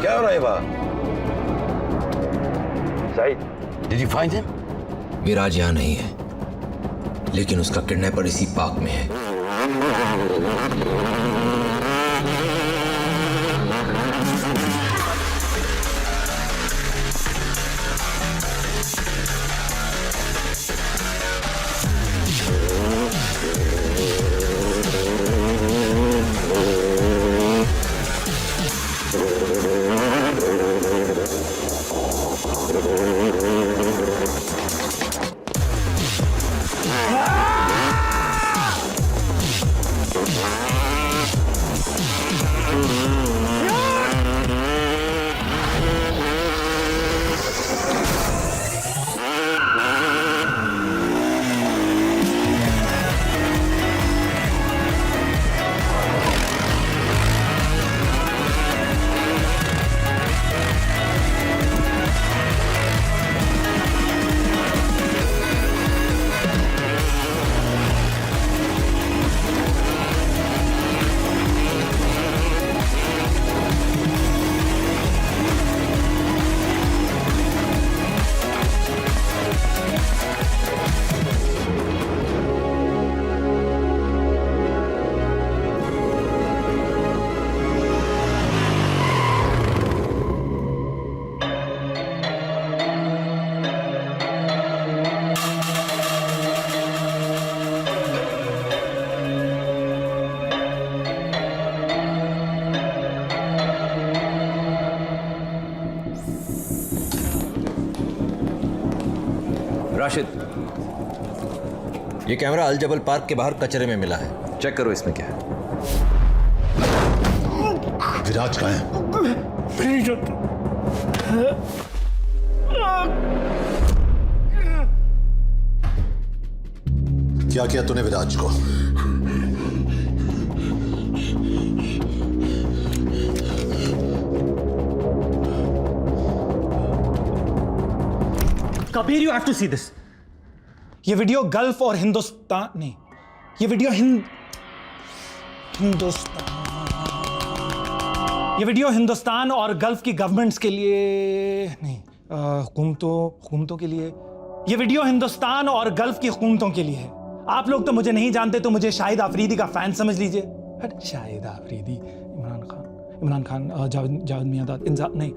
क्या हो रहा है वहाँ? Saeed, did you find him? विराज यहाँ नहीं है, लेकिन उसका किडनैपर इसी पार्क में है। राशिद, ये कैमरा अल जबल पार्क के बाहर कचरे में मिला है, चेक करो इसमें क्या है। विराज कहाँ है? क्या किया तूने विराज को? Kabir, you have to see this. ये वीडियो गल्फ और हिंदुस्तान नहीं, ये वीडियो हिंदुस्तान और गल्फ की गवर्नमेंट्स के लिए नहीं, हुकूमतों के लिए ये वीडियो हिंदुस्तान और गल्फ की हुकूमतों के लिए है। आप लोग तो मुझे नहीं जानते, तो मुझे शाहिद आफरीदी का फैन समझ लीजिए। शाहिद आफरीदी, इमरान खान, जावेद मियादाद, नहीं,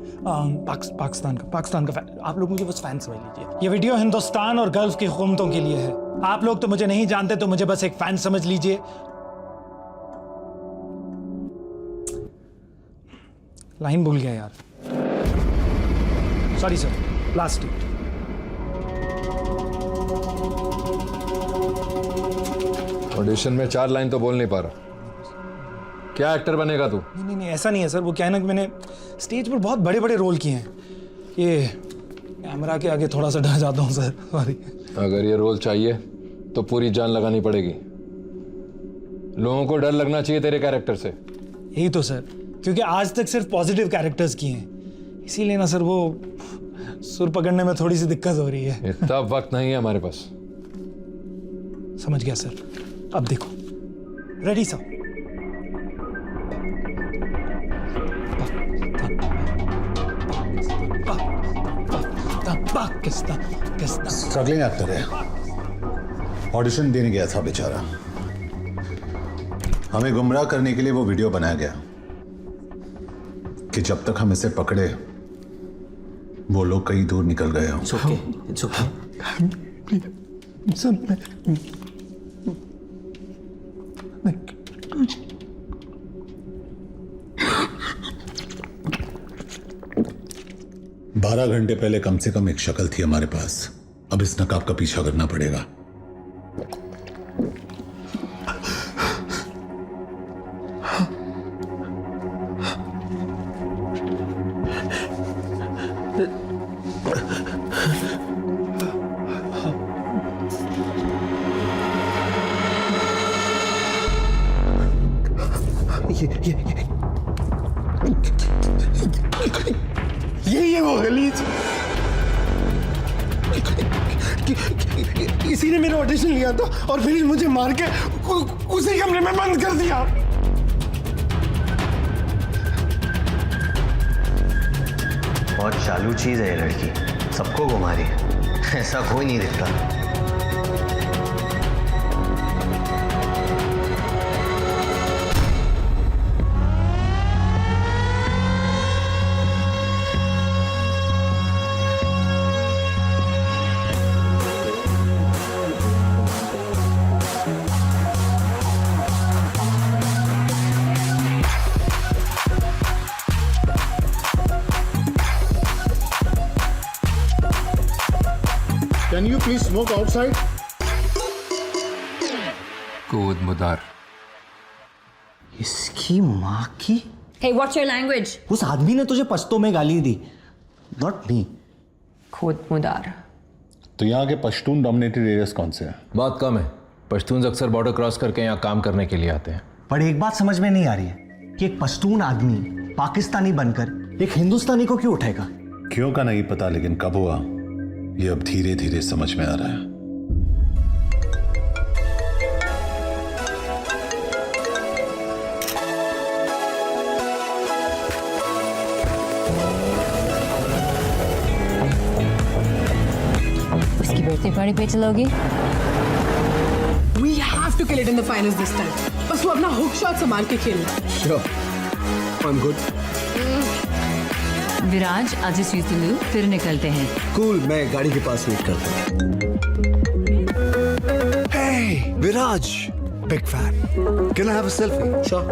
पाकिस्तान का फैन। आप लोग मुझे बस फैन समझ लीजिए। ये वीडियो हिंदुस्तान और गल्फ की हुकूमतों के लिए है। आप लोग तो मुझे नहीं जानते, तो मुझे बस एक फैन समझ लीजिए। लाइन भूल गया यार, सॉरी सर। लास्ट ऑडिशन में 4 लाइन तो बोल नहीं पा रहा। क्या एक्टर बनेगा तू? नहीं, ऐसा नहीं है सर। वो क्या है ना कि मैंने स्टेज पर बहुत बड़े बड़े रोल किए हैं। ये कैमरा के आगे थोड़ा सा डर जाता हूँ सर, सॉरी। अगर ये रोल चाहिए तो पूरी जान लगानी पड़ेगी। लोगों को डर लगना चाहिए तेरे कैरेक्टर से। यही तो सर, क्योंकि आज तक सिर्फ पॉजिटिव कैरेक्टर्स किए हैं, इसीलिए ना सर वो सुर पकड़ने में थोड़ी सी दिक्कत हो रही है। इतना वक्त नहीं है हमारे पास। समझ गया सर। अब देखो, रेडी सर। स्ट्रगलिंग एक्टर है, ऑडिशन देने गया था बेचारा। हमें गुमराह करने के लिए वो वीडियो बनाया गया कि जब तक हम इसे पकड़े वो लोग कहीं दूर निकल गए हों। It's okay. बारह घंटे पहले कम से कम एक शक्ल थी हमारे पास। अब इस नकाब का पीछा करना पड़ेगा। यही है वो गलीज। इसी ने मेरा ऑडिशन लिया था और फिर मुझे मार के उसी कमरे में बंद कर दिया। बहुत चालू चीज है ये लड़की, सबको घुमा रही है, ऐसा कोई नहीं दिखता। Can you please smoke outside? कूद मुदार। इसकी माँ की। Hey, what's your language? उस आदमी ने तुझे पश्तो में गाली दी, not me. खुद मुदार। तो यहाँ के पश्तून डोमिनेटेड एरियाज कौन से हैं? बात कम है। पश्तून अक्सर बॉर्डर क्रॉस करके यहाँ काम करने के लिए आते हैं। पर एक बात समझ में नहीं आ रही है कि एक पश्तून आदमी पाकिस्तानी बनकर एक हिंदुस्तानी को क्यों उठाएगा? क्यों का नहीं पता, लेकिन कब हुआ ये अब धीरे धीरे समझ में आ रहा है। उसकी बर्थडे पार्टी पे चलोगी? We have to kill it in the finals this time. बस वो अपना हुक शॉट संभाल के खेलना। Sure. I'm good. विराज, आज स्वीट लू, फिर निकलते हैं। Cool, मैं गाड़ी के पास वेट करता हूँ। Hey, Viraj, big fan. Can I have a selfie? Sure.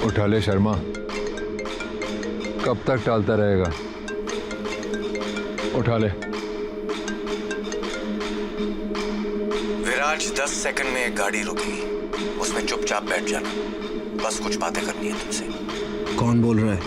उठा ले शर्मा, कब तक टालता रहेगा? उठा ले। विराज, 10 सेकंड में एक गाड़ी रुकेगी, उसमें चुपचाप बैठ जाना। बस कुछ बातें करनी है तुमसे। कौन बोल रहा है?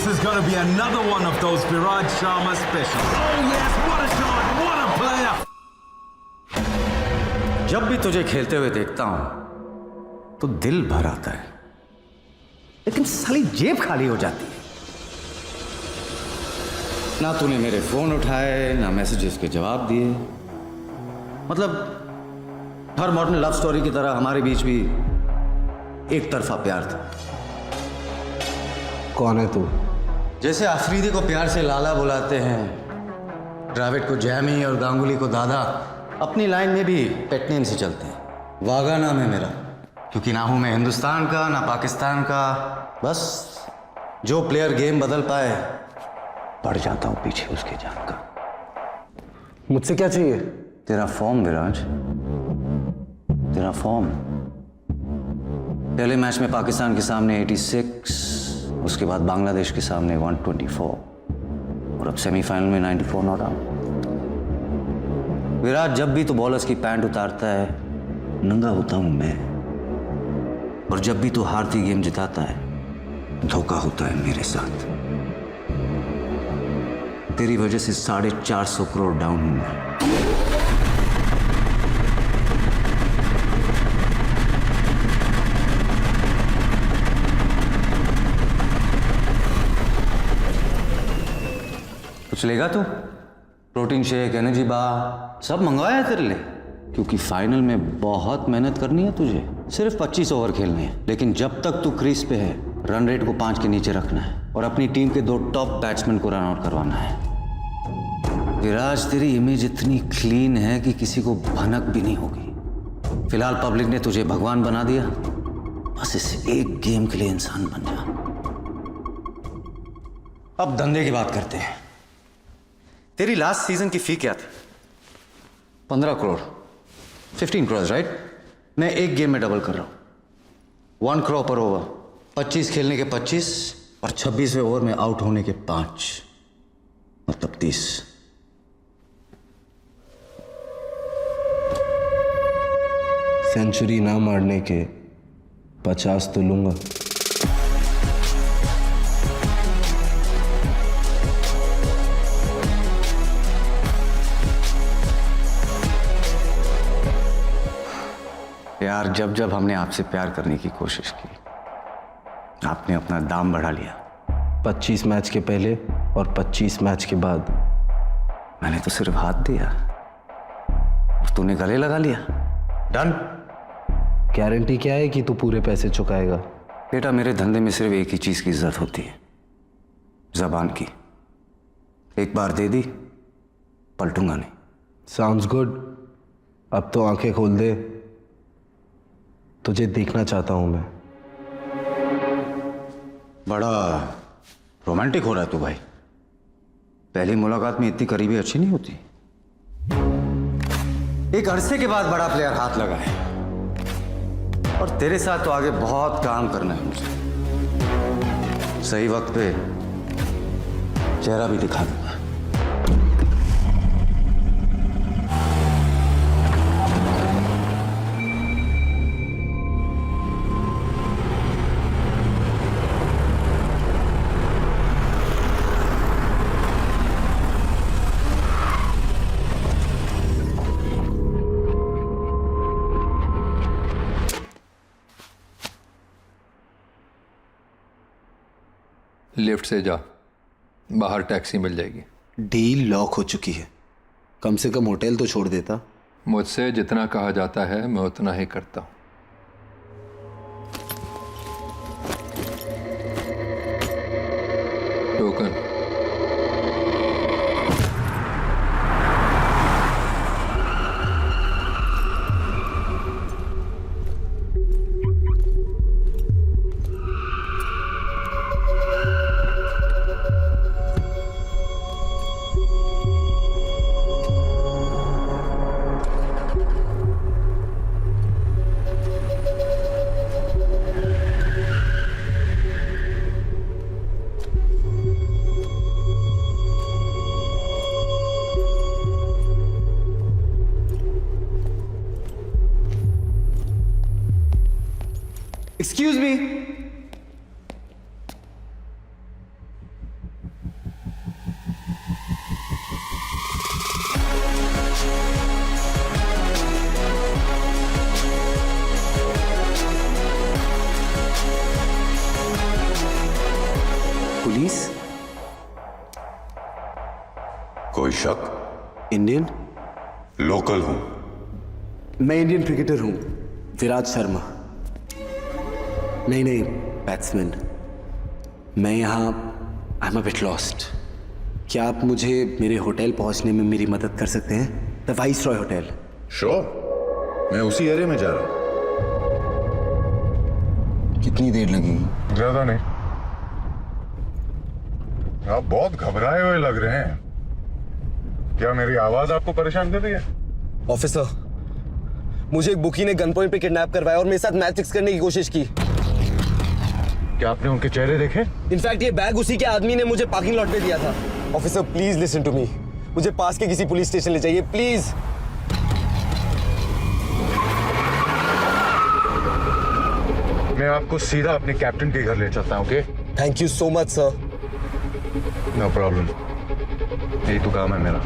This is going to be another one of those Viraj Sharma specials. Oh yes, what a shot, what a player! जब भी तुझे खेलते हुए देखता हूं तो दिल भर आता है, लेकिन साली जेब खाली हो जाती है। ना तूने मेरे फोन उठाए, ना मैसेजेस के जवाब दिए। मतलब हर मॉडर्न लव स्टोरी की तरह हमारे बीच भी एक तरफा प्यार था। कौन है तू? जैसे आफरीदी को प्यार से लाला बुलाते हैं, द्रविड़ को जैमी और गांगुली को दादा, अपनी लाइन में भी पेट नेम से चलते हैं। वागा नाम है मेरा, क्योंकि ना हूं मैं हिंदुस्तान का ना पाकिस्तान का। बस जो प्लेयर गेम बदल पाए, पड़ जाता हूं पीछे उसके जान का। मुझसे क्या चाहिए? तेरा फॉर्म विराज, तेरा फॉर्म। पहले मैच में पाकिस्तान के सामने 86, उसके बाद बांग्लादेश के सामने 124 और अब सेमीफाइनल में 94 नॉट आउट। विराट, जब भी तो बॉलर्स की पैंट उतारता है, नंगा होता हूं मैं, और जब भी तो हारती गेम जिताता है, धोखा होता है मेरे साथ। तेरी वजह से 450 करोड़ डाउन हूं मैं। कुछ लेगा तू? प्रोटीन शेक, एनर्जी बार सब मंगवाया है तेरे लिए, क्योंकि फाइनल में बहुत मेहनत करनी है तुझे। सिर्फ 25 ओवर खेलने हैं, लेकिन जब तक तू क्रीज पे है, रन रेट को 5 के नीचे रखना है और अपनी टीम के 2 टॉप बैट्समैन को रन आउट करवाना है। विराज, तेरी इमेज इतनी क्लीन है कि किसी को भनक भी नहीं होगी। फिलहाल पब्लिक ने तुझे भगवान बना दिया, बस इस एक गेम के लिए इंसान बन जा। अब धंधे की बात करते हैं। तेरी लास्ट सीजन की फी क्या थी? 15 करोड़, 15 करोड़, राइट? मैं एक गेम में डबल कर रहा हूं, 1 करोड़ पर ओवर। 25 खेलने के 25 और 26वें ओवर में आउट होने के 5, मतलब 30। सेंचुरी ना मारने के 50 तो लूंगा। यार, जब जब हमने आपसे प्यार करने की कोशिश की, आपने अपना दाम बढ़ा लिया। 25 मैच के पहले और 25 मैच के बाद मैंने तो सिर्फ हाथ दिया और तूने गले लगा लिया। डन। गारंटी क्या है कि तू पूरे पैसे चुकाएगा? बेटा, मेरे धंधे में सिर्फ एक ही चीज की इज्जत होती है, जबान की। एक बार दे दी, पलटूंगा नहीं। Sounds good. अब तो आंखें खोल दे, तुझे देखना चाहता हूं मैं। बड़ा रोमांटिक हो रहा है तू भाई। पहली मुलाकात में इतनी करीबी अच्छी नहीं होती। एक अरसे के बाद बड़ा प्लेयर हाथ लगा है, और तेरे साथ तो आगे बहुत काम करना है मुझे। सही वक्त पे चेहरा भी दिखा दूंगा। लिफ्ट से जा, बाहर टैक्सी मिल जाएगी। डील लॉक हो चुकी है, कम से कम होटल तो छोड़ देता। मुझसे जितना कहा जाता है मैं उतना ही करता हूं। टोकन। Excuse me. पुलिस? कोई शक? इंडियन? लोकल हूं। मैं इंडियन क्रिकेटर हूं, विराट शर्मा। नहीं, बैट्समैन। मैं यहाँ I am a bit lost. क्या आप मुझे मेरे होटल पहुंचने में मेरी मदद कर सकते हैं? The viceroy hotel. श्योर, मैं उसी एरिया में जा रहा हूं। कितनी देर लगेगी? ज्यादा नहीं। आप बहुत घबराए हुए लग रहे हैं। क्या मेरी आवाज आपको परेशान कर रही है? ऑफिसर, मुझे एक बुकी ने गन पॉइंट पे किडनैप करवाया और मेरे साथ मैच फिक्स करने की कोशिश की। क्या आपने उनके चेहरे देखे? इनफैक्ट ये बैग उसी के आदमी ने मुझे पार्किंग लॉट पे दिया था। Officer please listen to me. मुझे पास के किसी पुलिस स्टेशन ले जाइए प्लीज। मैं आपको सीधा अपने कैप्टन के घर ले चलता हूं, okay? Thank you so much sir. No problem, यही तो काम है मेरा।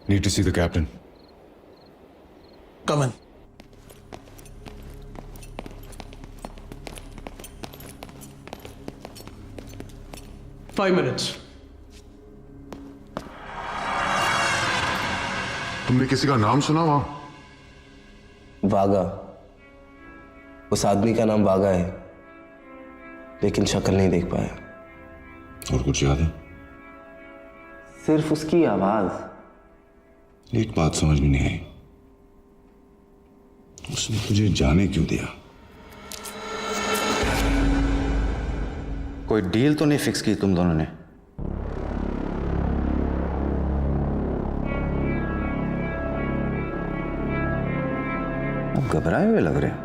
Need to see the captain. Come in. Five minutes. तुमने किसी का नाम सुना वहां? वागा। उस आदमी का नाम वागा है, लेकिन शक्ल नहीं देख पाया। और कुछ याद है? सिर्फ उसकी आवाज। एक बात समझ में नहीं आई, उसने तुझे जाने क्यों दिया? कोई डील तो नहीं फिक्स की तुम दोनों ने? आप घबराए हुए लग रहे हो।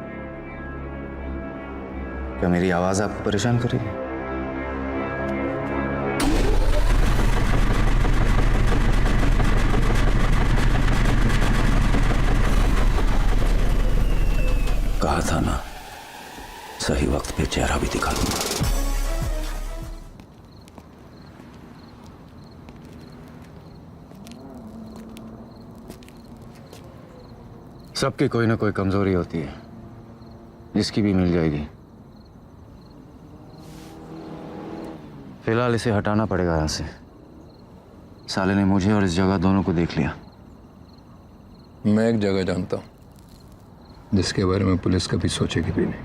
क्या मेरी आवाज आपको परेशान करेगी? कहा था ना, सही वक्त पे चेहरा भी दिखा दूंगा। सबकी कोई ना कोई कमजोरी होती है, जिसकी भी मिल जाएगी। फिलहाल इसे हटाना पड़ेगा यहां से। साले ने मुझे और इस जगह दोनों को देख लिया। मैं एक जगह जानता हूं जिसके बारे में पुलिस कभी सोचेगी भी नहीं।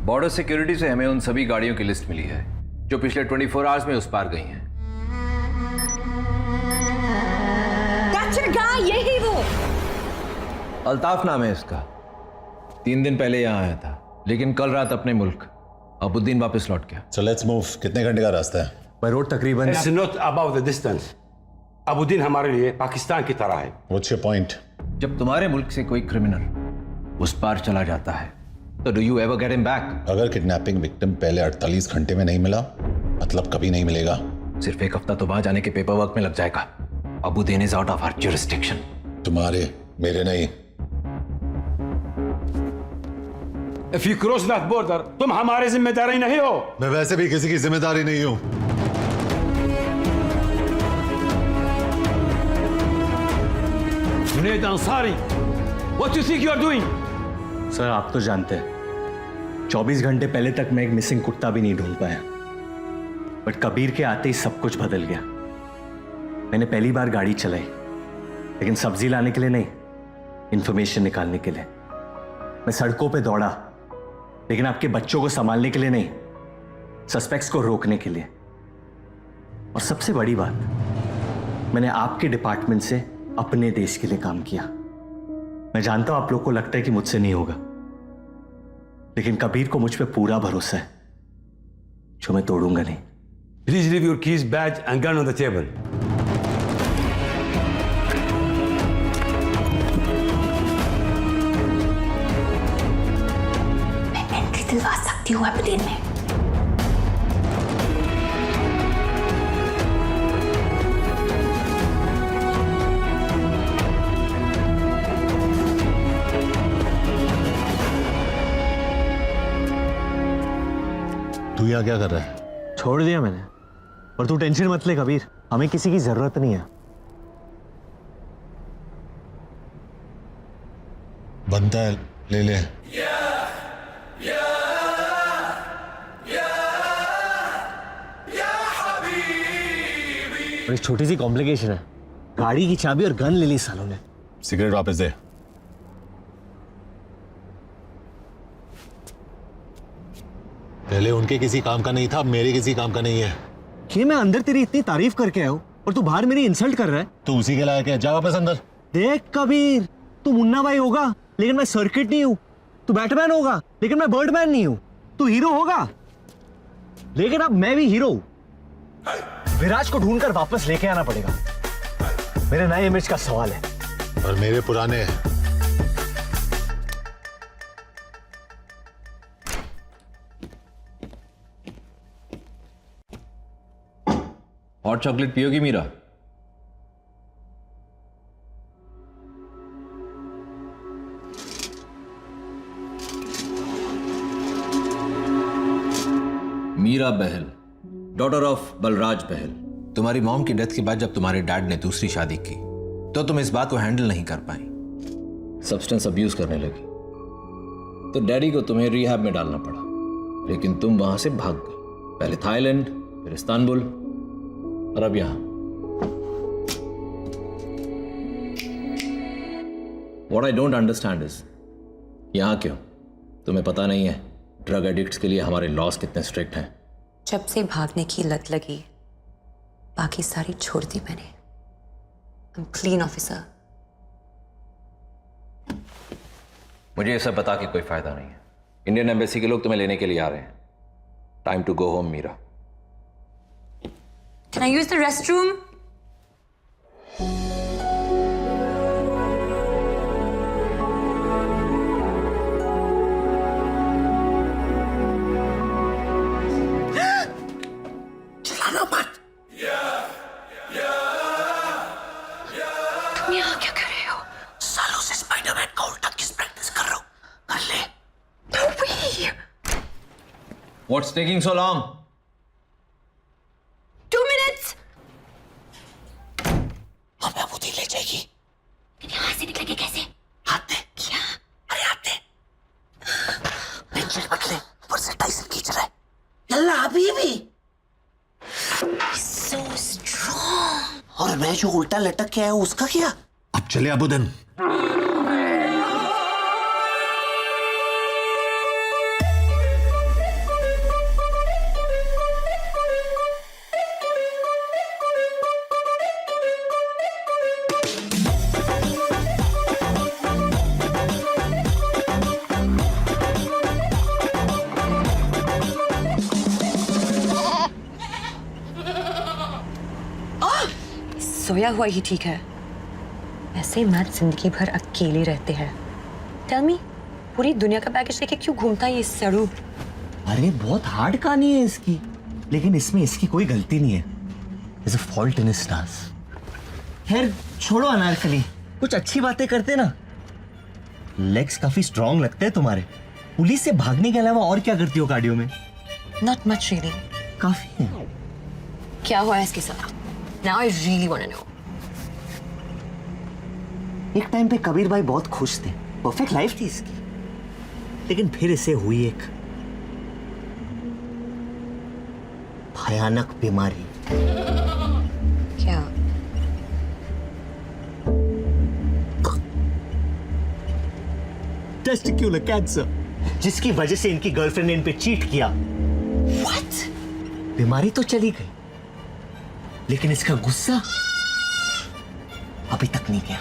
बॉर्डर सिक्योरिटी से हमें उन सभी गाड़ियों की लिस्ट मिली है जो पिछले 24 आवर्स में उस पार गई हैं। यही वो अल्ताफ नाम है इसका। 3 दिन पहले यहां आया था, लेकिन कल रात अपने मुल्क अबुद्दीन वापस लौट गया। So let's move. कितने घंटे का रास्ता है? बाय रोड तकरीबन। It's not about the distance. अबुद्दीन हमारे लिए पाकिस्तान की तरह है। What's your point? जब तुम्हारे मुल्क से कोई क्रिमिनल उस पार चला जाता है तो do you ever get him back? अगर किडनैपिंग विक्टिम पहले 48 घंटे में नहीं मिला, मतलब कभी नहीं मिलेगा। सिर्फ एक हफ्ता तो वहां जाने के पेपर वर्क में लग जाएगा। Abuddin is out of our jurisdiction. तुम्हारे, मेरे नहीं। If you cross that border, तुम हमारे जिम्मेदारी नहीं हो। मैं वैसे भी किसी की जिम्मेदारी नहीं हूं। Junaid Ansari, what you think you are doing? Sir आप तो जानते हैं 24 घंटे पहले तक मैं एक मिसिंग कुत्ता भी नहीं ढूंढ पाया, बट कबीर के आते ही सब कुछ बदल गया। मैंने पहली बार गाड़ी चलाई, लेकिन सब्जी लाने के लिए नहीं, इंफॉर्मेशन निकालने के लिए। मैं सड़कों पे दौड़ा, लेकिन आपके बच्चों को संभालने के लिए नहीं, सस्पेक्ट्स को रोकने के लिए। और सबसे बड़ी बात, मैंने आपके डिपार्टमेंट से अपने देश के लिए काम किया। मैं जानता हूं आप लोग को लगता है कि मुझसे नहीं होगा, लेकिन कबीर को मुझ पे पूरा भरोसा है, जो मैं तोड़ूंगा नहीं। Please leave your keys, badge and gun on the table. मैं एंट्री दिलवा सकती हूँ अबुद्दीन में। तू यहाँ क्या कर रहा है? छोड़ दिया मैंने, और तू टेंशन मत ले कबीर। हमें किसी की जरूरत नहीं है। बनता है, ले ले। बड़ी छोटी सी कॉम्प्लिकेशन है, गाड़ी की चाबी और गन ले ली सालों ने। सिगरेट वापस दे। पहले उनके किसी काम का नहीं था, अब मेरे किसी काम का नहीं है। कि मैं अंदर तेरी इतनी तारीफ करके आया हूं और तू बाहर मेरी इंसल्ट कर रहा है। तू उसी के लायक है, जा वापस अंदर। देख कबीर, तू मुन्ना भाई होगा लेकिन मैं सर्किट नहीं हूं। तू बैटमैन होगा लेकिन मैं बर्डमैन नहीं हूं। तू हीरो होगा लेकिन अब मैं भी हीरो हूं। विराज को ढूंढकर वापस लेके आना पड़ेगा। मेरे नए इमेज का सवाल है और मेरे पुराने हैं। हॉट चॉकलेट पियोगी मीरा? Meera Behl, daughter of Balraj Behl. तुम्हारी मॉम की डेथ के बाद जब तुम्हारे डैड ने दूसरी शादी की तो तुम इस बात को हैंडल नहीं कर पाई, सब्सटेंस अब्यूज करने लगी। तो डैडी को तुम्हें रिहैब में डालना पड़ा, लेकिन तुम वहां से भाग गई। पहले थाईलैंड, फिर इस्तांबुल और अब यहां। What I don't understand is, यहां क्यों? तुम्हें पता नहीं है ड्रग एडिक्ट्स के लिए हमारे लॉस कितने स्ट्रिक्ट हैं। जब से भागने की लत लगी, बाकी सारी छोड़ दी मैंने। I'm clean officer. मुझे ये सब बता के कोई फायदा नहीं है। इंडियन एम्बेसी के लोग तुम्हें लेने के लिए आ रहे हैं। Time to go home Meera. Can I use the restroom? चिल्लाना मत। तुम यहाँ क्या कर रहे हो? सालों से स्पाइडरमैन का उल्टा किस प्रैक्टिस कर रहा हूं। कर ले। No way! What's taking so long? 2 minutes. हमें अबूदी ले जाएगी। यहाँ से निकलेंगे कैसे? हाथ दे। क्या? अरे हाथ दे। टेंशन मत ले, ऊपर से टाइसन खींच रहा है। यल्ला अभी भी। So strong. और मैं जो उल्टा लटक के आया हूं उसका क्या? अब चले अबूदन। सोया हुआ ही ठीक है। ऐसे मर्द जिंदगी भर अकेले रहते हैं। टेल मी, पूरी दुनिया का पैकेज लेके क्यों घूमता है ये सड़ू? अरे बहुत हार्ड कहानी है इसकी, लेकिन इसमें इसकी कोई गलती नहीं है। There's a fault in his stars. खैर छोड़ो अनारकली, कुछ अच्छी बातें करते ना। लेग्स काफी स्ट्रांग लगते हैं तुम्हारे। पुलिस से भागने के अलावा और क्या करती हो कार्डियो में? Not much really. काफी है। क्या हुआ है इसके साथ? Now I really want to know. एक टाइम पे कबीर भाई बहुत खुश थे, परफेक्ट लाइफ थी इसकी। लेकिन फिर इसे हुई एक भयानक बीमारी। क्या? टेस्टिक्युलर कैंसर, जिसकी वजह से इनकी गर्लफ्रेंड ने इन पे चीट किया। What? बीमारी तो चली गई, लेकिन इसका गुस्सा अभी तक नहीं गया।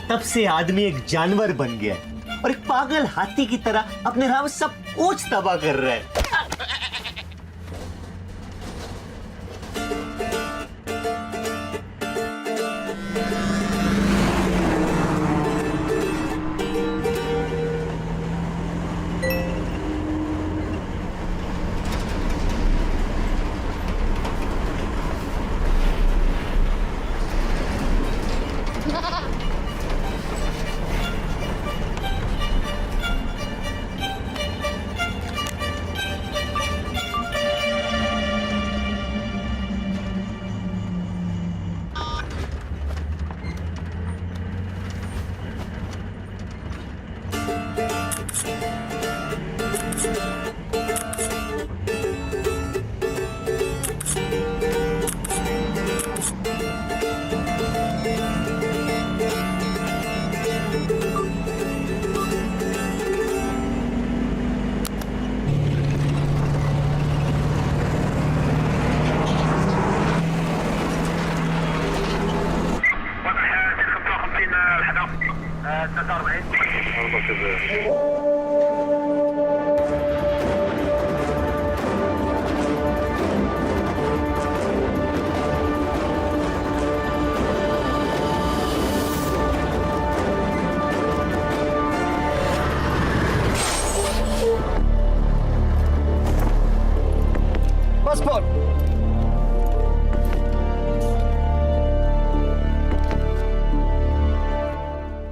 तब से आदमी एक जानवर बन गया और एक पागल हाथी की तरह अपने राह में सब कुछ तबाह कर रहा है। passport.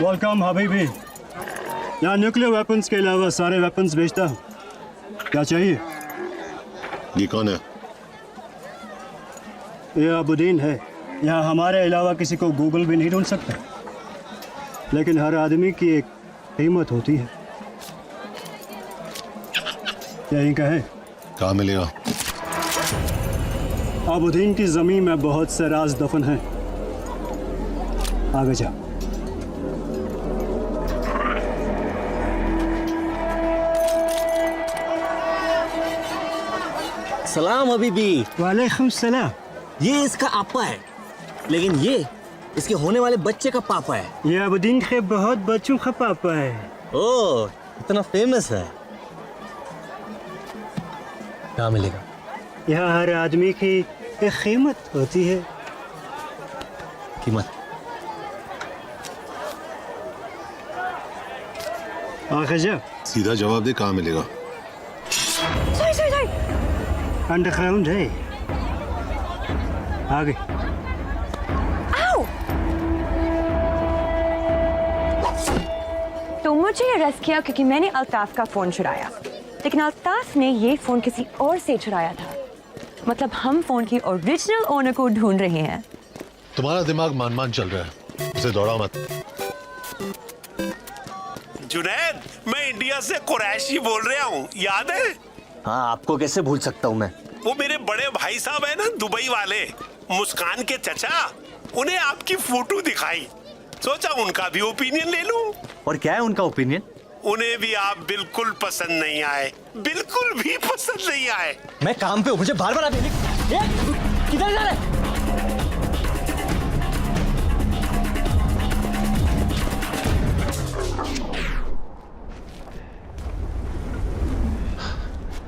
वेलकम हबीबी। यहाँ न्यूक्लियर वेपन्स के अलावा सारे वेपन्स बेचता हूँ। क्या चाहिए? ये कौन है? ये अबुद्दीन है। यहाँ हमारे अलावा किसी को गूगल भी नहीं ढूंढ सकता, लेकिन हर आदमी की एक कीमत होती है। यही का है। कहाँ मिलेगा? अबुद्दीन की जमीन में बहुत से राज दफन हैं। आगे जा। सलाम हबीबी। वालेकुम सलाम। ये इसका आपा है, लेकिन ये इसके होने वाले बच्चे का पापा है। ये अबुद्दीन के बहुत बच्चों का पापा है। ओह, इतना फेमस है। क्या मिलेगा? यहाँ हर आदमी की एक कीमत होती है। कीमत? आगे जा। सीधा जवाब दे, कहाँ मिलेगा? अंडरग्राउंड है। आगे। तो मुझे अरेस्ट किया क्योंकि मैंने अल्ताफ का फोन चुराया, लेकिन अल्ताफ ने ये फोन किसी और से चुराया था। मतलब हम फोन की ओरिजिनल ओनर को ढूंढ रहे हैं। तुम्हारा दिमाग मान चल रहा है, उसे दौड़ाओ मत। जुनैद, मैं इंडिया से कुरैशी बोल रहा हूँ, याद है? हाँ, आपको कैसे भूल सकता हूँ मैं। वो मेरे बड़े भाई साहब है ना, दुबई वाले, मुस्कान के चचा, उन्हें आपकी फोटो दिखाई, सोचा उनका भी ओपिनियन ले लूं। और क्या है उनका ओपिनियन? उन्हें भी आप बिल्कुल पसंद नहीं आए, बिल्कुल भी पसंद नहीं आए। मैं काम पे हूँ, मुझे बार बार आते। किधर जा रहे?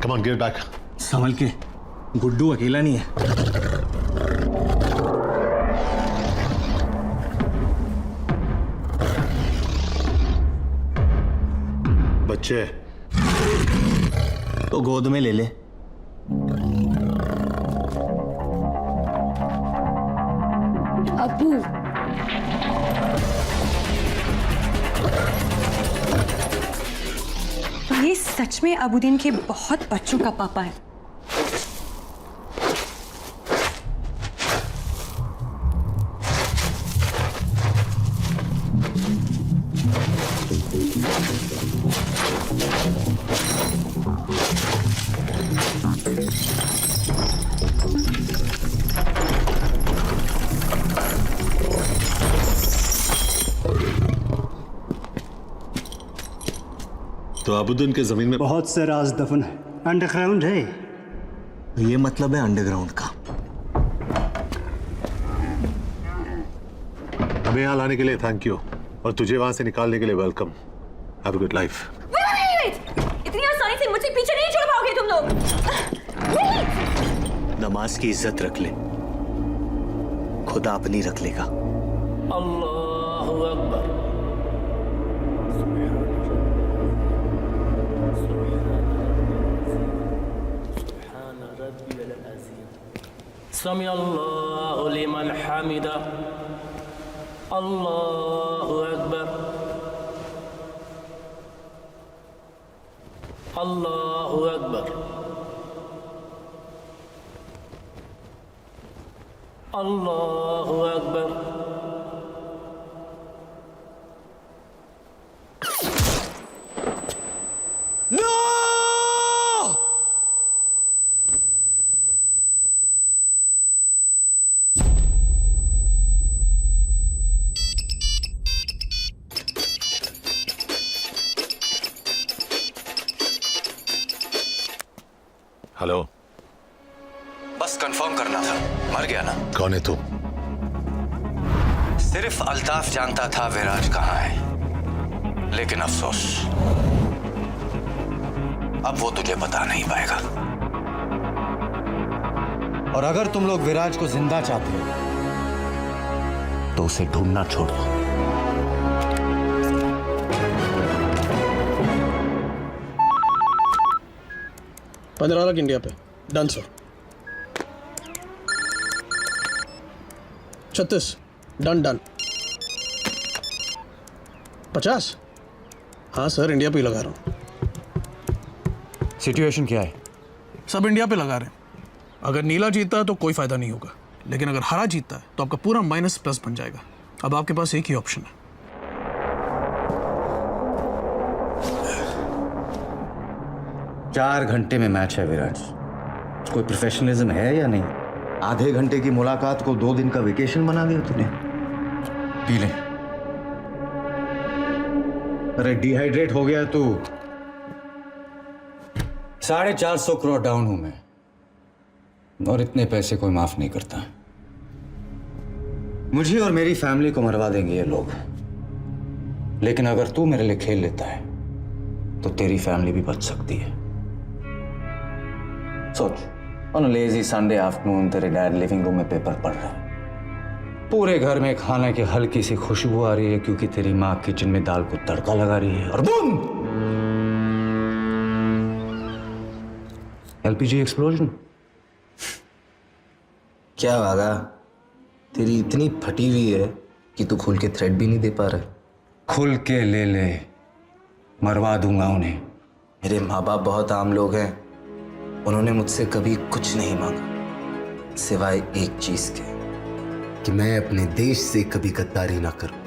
Come on, get back. संभल के, गुड्डू अकेला नहीं है। बच्चे तो गोद में ले ले। अबू, ये सच में अबुद्दीन के बहुत बच्चों का पापा है। तो अबुद्दीन के जमीन में बहुत से राज दफन है। अंडरग्राउंड है। ये मतलब है अंडरग्राउंड का। हमें यहाँ लाने के लिए थैंक यू और तुझे वहां से निकालने के लिए welcome. Have a good life. इतनी आसानी से मुझसे पीछे नहीं छोड़ पाओगे तुम लोग। नमाज की इज्जत रख ले, खुदा अपनी रख लेगा। अल्लाहु अकबर। समी अल्लाहु लिमन हमिदा। अल्लाहु अकबर। अल्लाहु अकबर। अल्लाहु अकबर। नो! हेलो। बस कंफर्म करना था, मर गया ना? कौन है तू? सिर्फ अल्ताफ जानता था विराज कहाँ है, लेकिन अफसोस अब वो तुझे बता नहीं पाएगा। और अगर तुम लोग विराज को जिंदा चाहते हो तो उसे ढूंढना छोड़ दो। $15 लाख इंडिया पे। Done sir. 36 done done. 50। हाँ सर, इंडिया पे ही लगा रहा हूँ। सिचुएशन क्या है? सब इंडिया पे लगा रहे हैं। अगर नीला जीतता है तो कोई फायदा नहीं होगा, लेकिन अगर हरा जीतता है तो आपका पूरा माइनस प्लस बन जाएगा। अब आपके पास एक ही ऑप्शन है। चार घंटे में मैच है विराज। कोई प्रोफेशनलिज्म है या नहीं? आधे घंटे की मुलाकात को 2 दिन का वेकेशन बना दिया तूने। पी ले। अरे डिहाइड्रेट हो गया तू। 450 करोड़ डाउन हूं मैं, और इतने पैसे कोई माफ नहीं करता। मुझे और मेरी फैमिली को मरवा देंगे ये लोग, लेकिन अगर तू मेरे लिए खेल लेता है तो तेरी फैमिली भी बच सकती है। सोच, on a lazy Sunday afternoon तेरे डैड लिविंग रूम में पेपर पढ़ रहे हैं। पूरे घर में खाने की हल्की सी खुशबू आ रही है क्योंकि तेरी माँ किचन में दाल को तड़का लगा रही है, और बूम! LPG explosion. क्या वागा, तेरी इतनी फटी हुई है कि तू खुल के थ्रेड भी नहीं दे पा रहा। खुल के ले ले, मरवा दूंगा उन्हें। मेरे माँ बाप बहुत आम लोग हैं, उन्होंने मुझसे कभी कुछ नहीं मांगा सिवाय एक चीज के, कि मैं अपने देश से कभी गद्दारी ना करूं।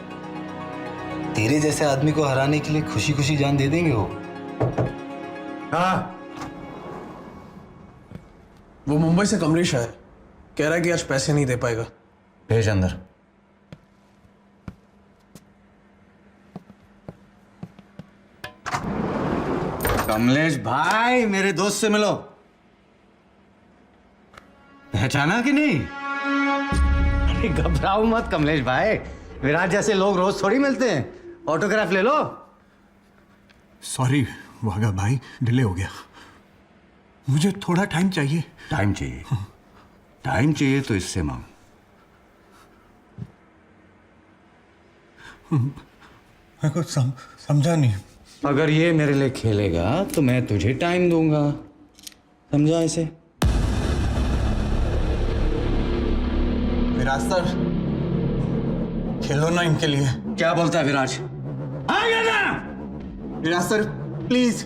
तेरे जैसे आदमी को हराने के लिए खुशी खुशी जान दे देंगे वो। हाँ, वो मुंबई से कमलेश आया, कह रहा है कि आज पैसे नहीं दे पाएगा। भेज अंदर। कमलेश भाई, मेरे दोस्त से मिलो। पहचाना कि नहीं? अरे घबराओ मत कमलेश भाई, विराट जैसे लोग रोज थोड़ी मिलते हैं। ऑटोग्राफ ले लो। सॉरी वागा भाई, डिले हो गया। मुझे थोड़ा टाइम चाहिए। टाइम चाहिए? टाइम चाहिए तो इससे मांग। मैं कुछ समझा नहीं। अगर ये मेरे लिए खेलेगा तो मैं तुझे टाइम दूंगा, समझा इसे? विराज सर, खेलो ना इनके लिए। क्या बोलता है विराज? आ गया ना विराज सर, प्लीज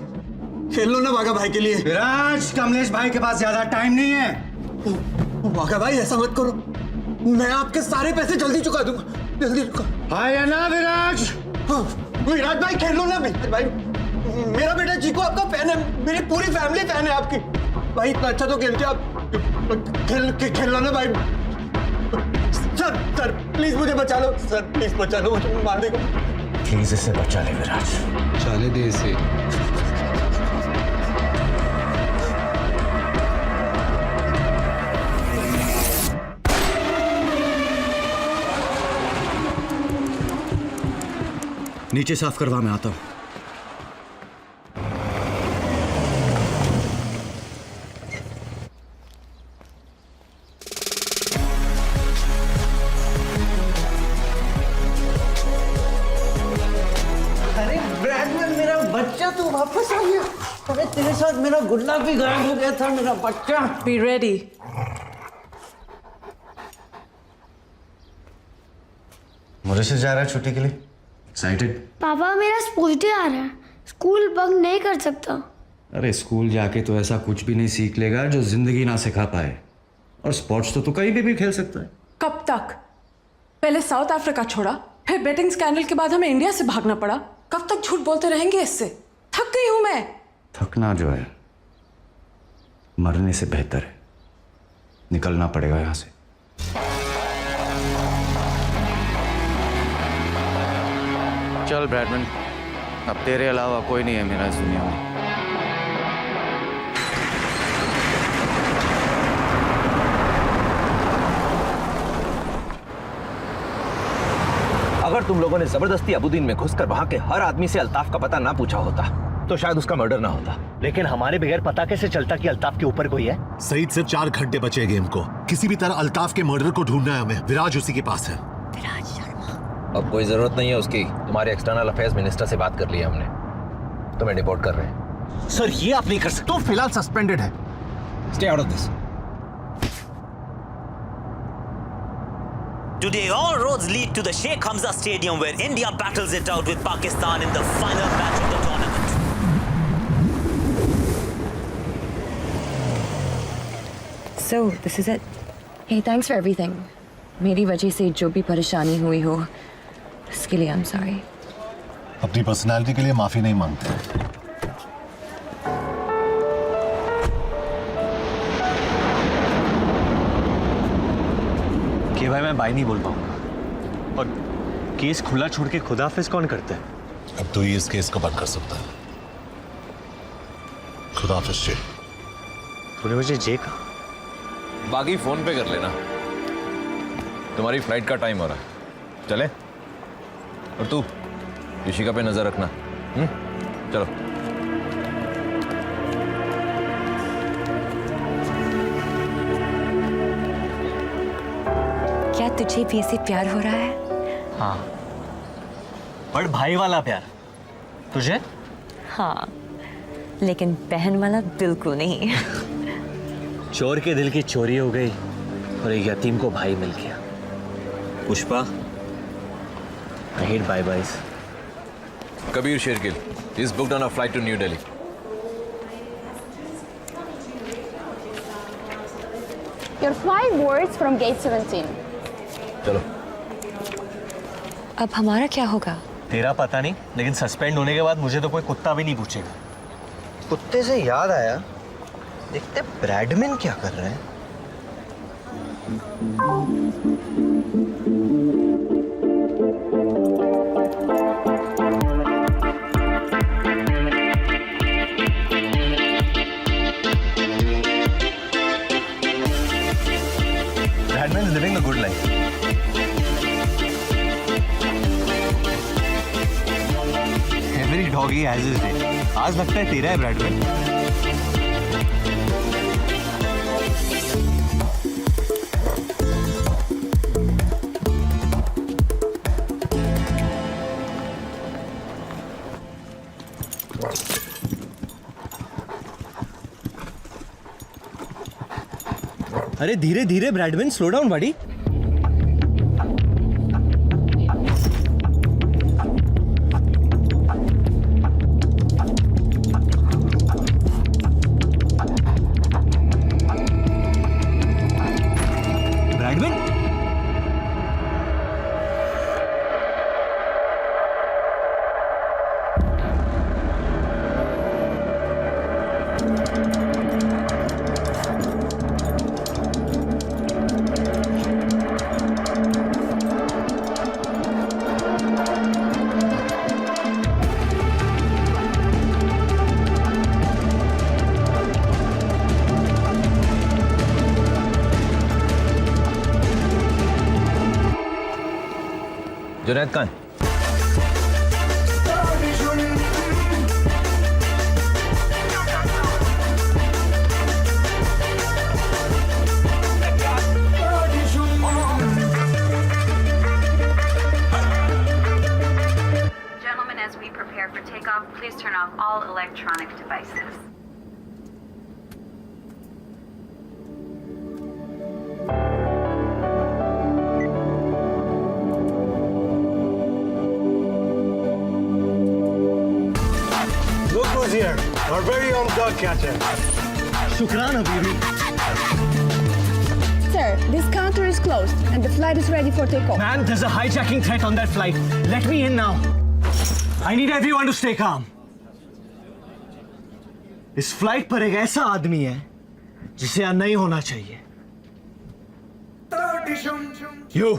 खेलो ना वागा भाई के लिए। विराज, कमलेश भाई के पास ज्यादा टाइम नहीं है। वागा भाई ऐसा मत करो, मैं आपके सारे पैसे जल्दी चुका दूंगा। जल्दी चुका। हाँ या ना विराज? हाँ, विराज भाई खेलो ना। विराज भाई, मेरा बेटा चीकू आपका फैन है, मेरी पूरी फैमिली फैन है आपकी। भाई इतना अच्छा तो खेलते आप। खेलो ना भाई। सर प्लीज मुझे बचा लो। सर प्लीज बचा लो, मुझे मार देगा। प्लीज इसे बचा ले विराज। चाले दे इसे। नीचे साफ करवा, मैं आता हूं। अरे ब्रैडमैन, मेरा बच्चा तू वापस आ गया। अरे तेरे साथ मेरा गुल्ला भी गायब हो गया था, मेरा बच्चा। Be ready. मॉरिशस जा रहा है छुट्टी के लिए, एक्साइटेड? पापा मेरा स्पोर्ट्स डे आ रहा है, स्कूल बंक नहीं कर सकता। अरे स्कूल जाके तो ऐसा कुछ भी नहीं सीख लेगा जो जिंदगी ना सिखा पाए। और स्पोर्ट्स तो तू कहीं भी खेल सकता है। कब तक? पहले साउथ अफ्रीका छोड़ा, फिर बेटिंग स्कैंडल के बाद हमें इंडिया से भागना पड़ा। कब तक झूठ बोलते रहेंगे इससे? थक गई हूं मैं। थकना जो है मरने से बेहतर है। निकलना पड़ेगा यहां से। चल ब्रैडमैन, अब तेरे अलावा कोई नहीं है मेरा इस दुनिया में। अगर तुम लोगों ने जबरदस्ती अबुद्दीन में घुसकर वहां के हर आदमी से अल्ताफ का पता ना पूछा होता तो शायद उसका मर्डर ना होता। लेकिन हमारे बगैर पता कैसे चलता कि अल्ताफ के ऊपर कोई है? सईद, सिर्फ 4 घंटे बचे गेम को। किसी भी तरह अल्ताफ के मर्डर को ढूंढना है हमें। विराज उसी के पास है। अब कोई जरूरत नहीं है उसकी। तुम्हारे एक्सटर्नल अफेयर्स मिनिस्टर से बात कर ली हमने, तुम्हें डिपोर्ट कर रहे हैं। सर ये आप नहीं कर सकते। तो फिलहाल सस्पेंडेड है। Stay out of this. Today, all roads lead to the Sheikh Hamza Stadium where India battles it out with Pakistan in the final match of the tournament. So, this is it. Hey, thanks for everything. मेरी वजह से जो भी परेशानी हुई हो, उसके लिए I'm sorry. अपनी पर्सनालिटी के लिए माफी नहीं मांगते। कि भाई मैं बाई नहीं बोल पाऊंगा। और केस खुला छोड़ के खुदाफिज कौन करता है? अब तो ही इस केस को बंद कर सकता है। खुदाफिज जी। तूने मुझे जे कहा? बाकी फोन पे कर लेना। तुम्हारी फ्लाइट का टाइम हो रहा है, चले? और तू ऋषिका पे नजर रखना। चलो। क्या तुझे भी ऐसे प्यार हो रहा है? हाँ, बड़ भाई वाला प्यार। तुझे? हाँ, लेकिन बहन वाला बिल्कुल नहीं। चोर के दिल की चोरी हो गई और एक यतीम को भाई मिल गया। Pushpa, I hate bye-byes. Kabir Shergill is booked on a flight to New Delhi. Your 5 words from gate 17. चलो। अब हमारा क्या होगा? तेरा पता नहीं, लेकिन सस्पेंड होने के बाद मुझे तो कोई कुत्ता भी नहीं पूछेगा। कुत्ते से याद आया, देखते ब्रैडमैन क्या कर रहे हैं। Bradman is living a good life. Every doggy has his day. आज लगता है तेरा है ब्रैडमैन। अरे धीरे धीरे ब्रैडमैन, स्लो डाउन बड़ी। ब्रैडमैन, जुनैद कहाँ है? all electronic devices. Look who's here. Our very own dog catcher. शुक्राना बीबी. Sir, this counter is closed and the flight is ready for takeoff. Man, there's a hijacking threat on that flight. Let me in now. I need everyone to stay calm. इस flight पर एक ऐसा आदमी है जिसे यहाँ नहीं होना चाहिए. You,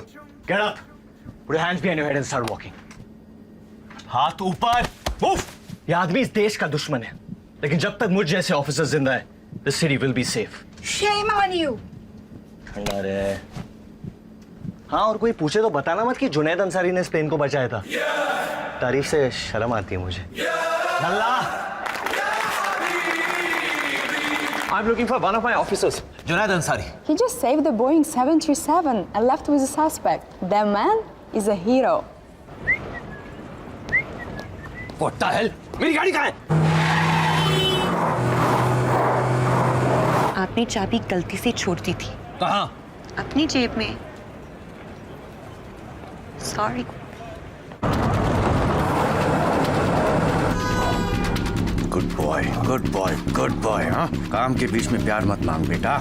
get up. Put your hands behind your head and start walking. हाथ ऊपर. Move. ये आदमी इस देश का दुश्मन है, लेकिन जब तक मुझ जैसे ऑफिसर जिंदा है, the city will be safe. Shame on you. ठंडा रहे. हाँ, और कोई पूछे तो बताना मत कि जुनैद अंसारी ने इस प्लेन को बचाया था. तारीफ से शर्म आती है मुझे. नल्ला. I'm looking for one of my officers, Junaid Ansari. He just saved the Boeing 737 and left with a suspect. That man is a hero. What the hell? मेरी गाड़ी कहाँ है? आपने चाबी गलती से छोड़ दी थी. कहाँ? अपनी जेब में. Sorry. Good boy, good boy, good boy. हाँ, काम के बीच में प्यार मत मांग बेटा.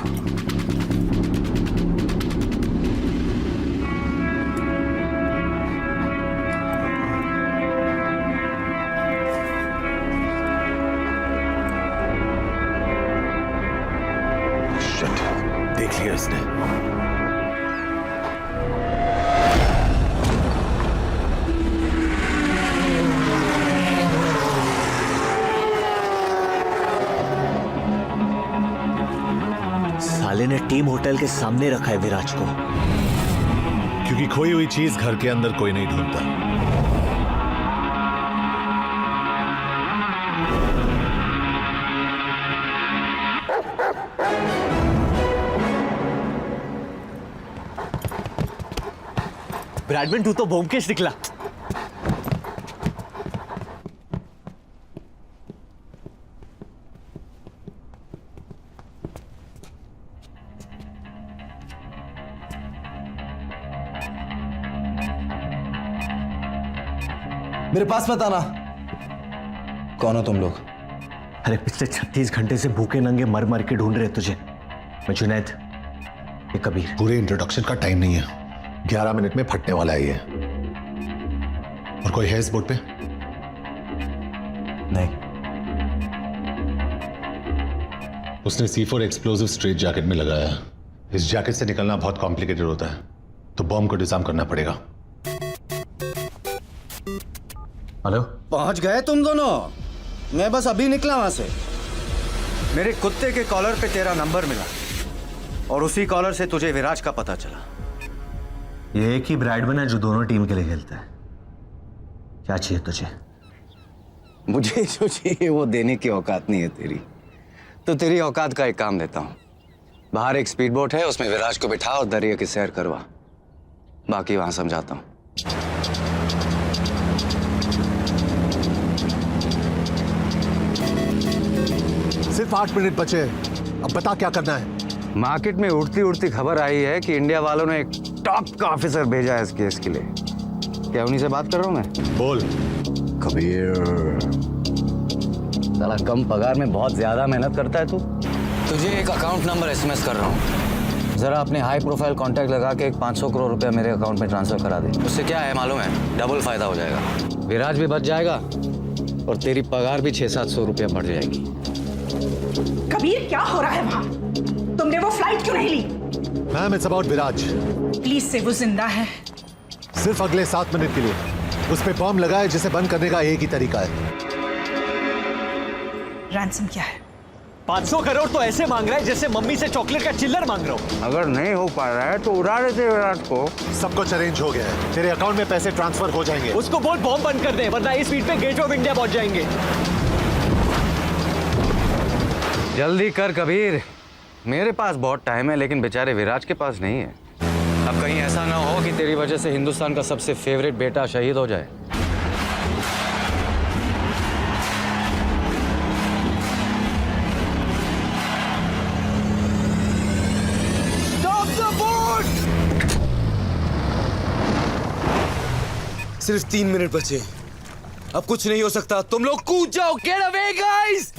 Shit, देख लिया इसने. साले ने टीम होटल के सामने रखा है विराज को. क्योंकि खोई हुई चीज घर के अंदर कोई नहीं ढूंढता. ब्रैडमैन, तू तो ब्योमकेश निकला. मेरे पास मत आना. कौन हो तुम लोग? अरे पिछले 36 घंटे से भूखे नंगे मर मर के ढूंढ रहे तुझे. मैं जुनैद, ये कबीर. पूरे इंट्रोडक्शन का टाइम नहीं है. 11 मिनट में फटने वाला है ये. और कोई है इस बोर्ड पे? नहीं. उसने C4 एक्सप्लोसिव स्ट्रेट जैकेट में लगाया है. इस जैकेट से निकलना बहुत कॉम्प्लिकेटेड होता है, तो बॉम्ब को डिजाइन करना पड़ेगा. हेलो, पहुंच गए तुम दोनों? मैं बस अभी निकला वहां से. मेरे कुत्ते के कॉलर पे तेरा नंबर मिला और उसी कॉलर से तुझे विराज का पता चला. ये एक ही ब्रैडमैन है जो दोनों टीम के लिए खेलता है. क्या चाहिए तुझे? मुझे जो चाहिए वो देने की औकात नहीं है तेरी. तो तेरी औकात का एक काम देता हूं. बाहर एक स्पीड बोट है, उसमें विराज को बिठा और दरिया की सैर करवा. बाकी वहां समझाता हूं. सिर्फ 8 मिनट बचे. अब बता क्या करना है. मार्केट में उड़ती उड़ती खबर आई है कि इंडिया वालों ने एक टॉप का ऑफिसर भेजा है इस केस के लिए. क्या उन्हीं से बात कर रहा हूं मैं? बोल. कबीर, साला कम पगार में बहुत ज्यादा मेहनत करता है तू. तुझे एक अकाउंट नंबर SMS कर रहा हूं. जरा अपने हाई प्रोफाइल कांटेक्ट लगा के एक 500 करोड़ रुपया मेरे अकाउंट में ट्रांसफर करा दे. उससे क्या है मालूम है? डबल फायदा हो जाएगा. विराज भी बच जाएगा और तेरी पगार भी 600-700 रुपया बढ़ जाएगी. कबीर, क्या हो रहा है वहाँ? तुमने वो फ्लाइट क्यों नहीं ली? Ma'am, it's about Viraj. Please से वो जिंदा है. सिर्फ अगले 7 मिनट के लिए. उस पे बॉम्ब लगाए जिसे बंद करने का एक ही तरीका है. रैंसम क्या है? 500 करोड़ तो ऐसे मांग रहा है जैसे मम्मी से चॉकलेट का चिल्लर मांग रहा हूँ. अगर नहीं हो पा रहा है तो उड़ा देते विराट को. सब कुछ अरेंज हो गया है. तेरे अकाउंट में पैसे ट्रांसफर हो जाएंगे. उसको बोल बॉम्ब बंद कर दे, वरना इस स्पीड पे गेट ऑफ इंडिया पहुंच जाएंगे. जल्दी कर कबीर. मेरे पास बहुत टाइम है, लेकिन बेचारे विराज के पास नहीं है. अब कहीं ऐसा ना हो कि तेरी वजह से हिंदुस्तान का सबसे फेवरेट बेटा शहीद हो जाए. सिर्फ 3 मिनट बचे, अब कुछ नहीं हो सकता। तुम लोग कूद जाओ, गेट अवे गाइस।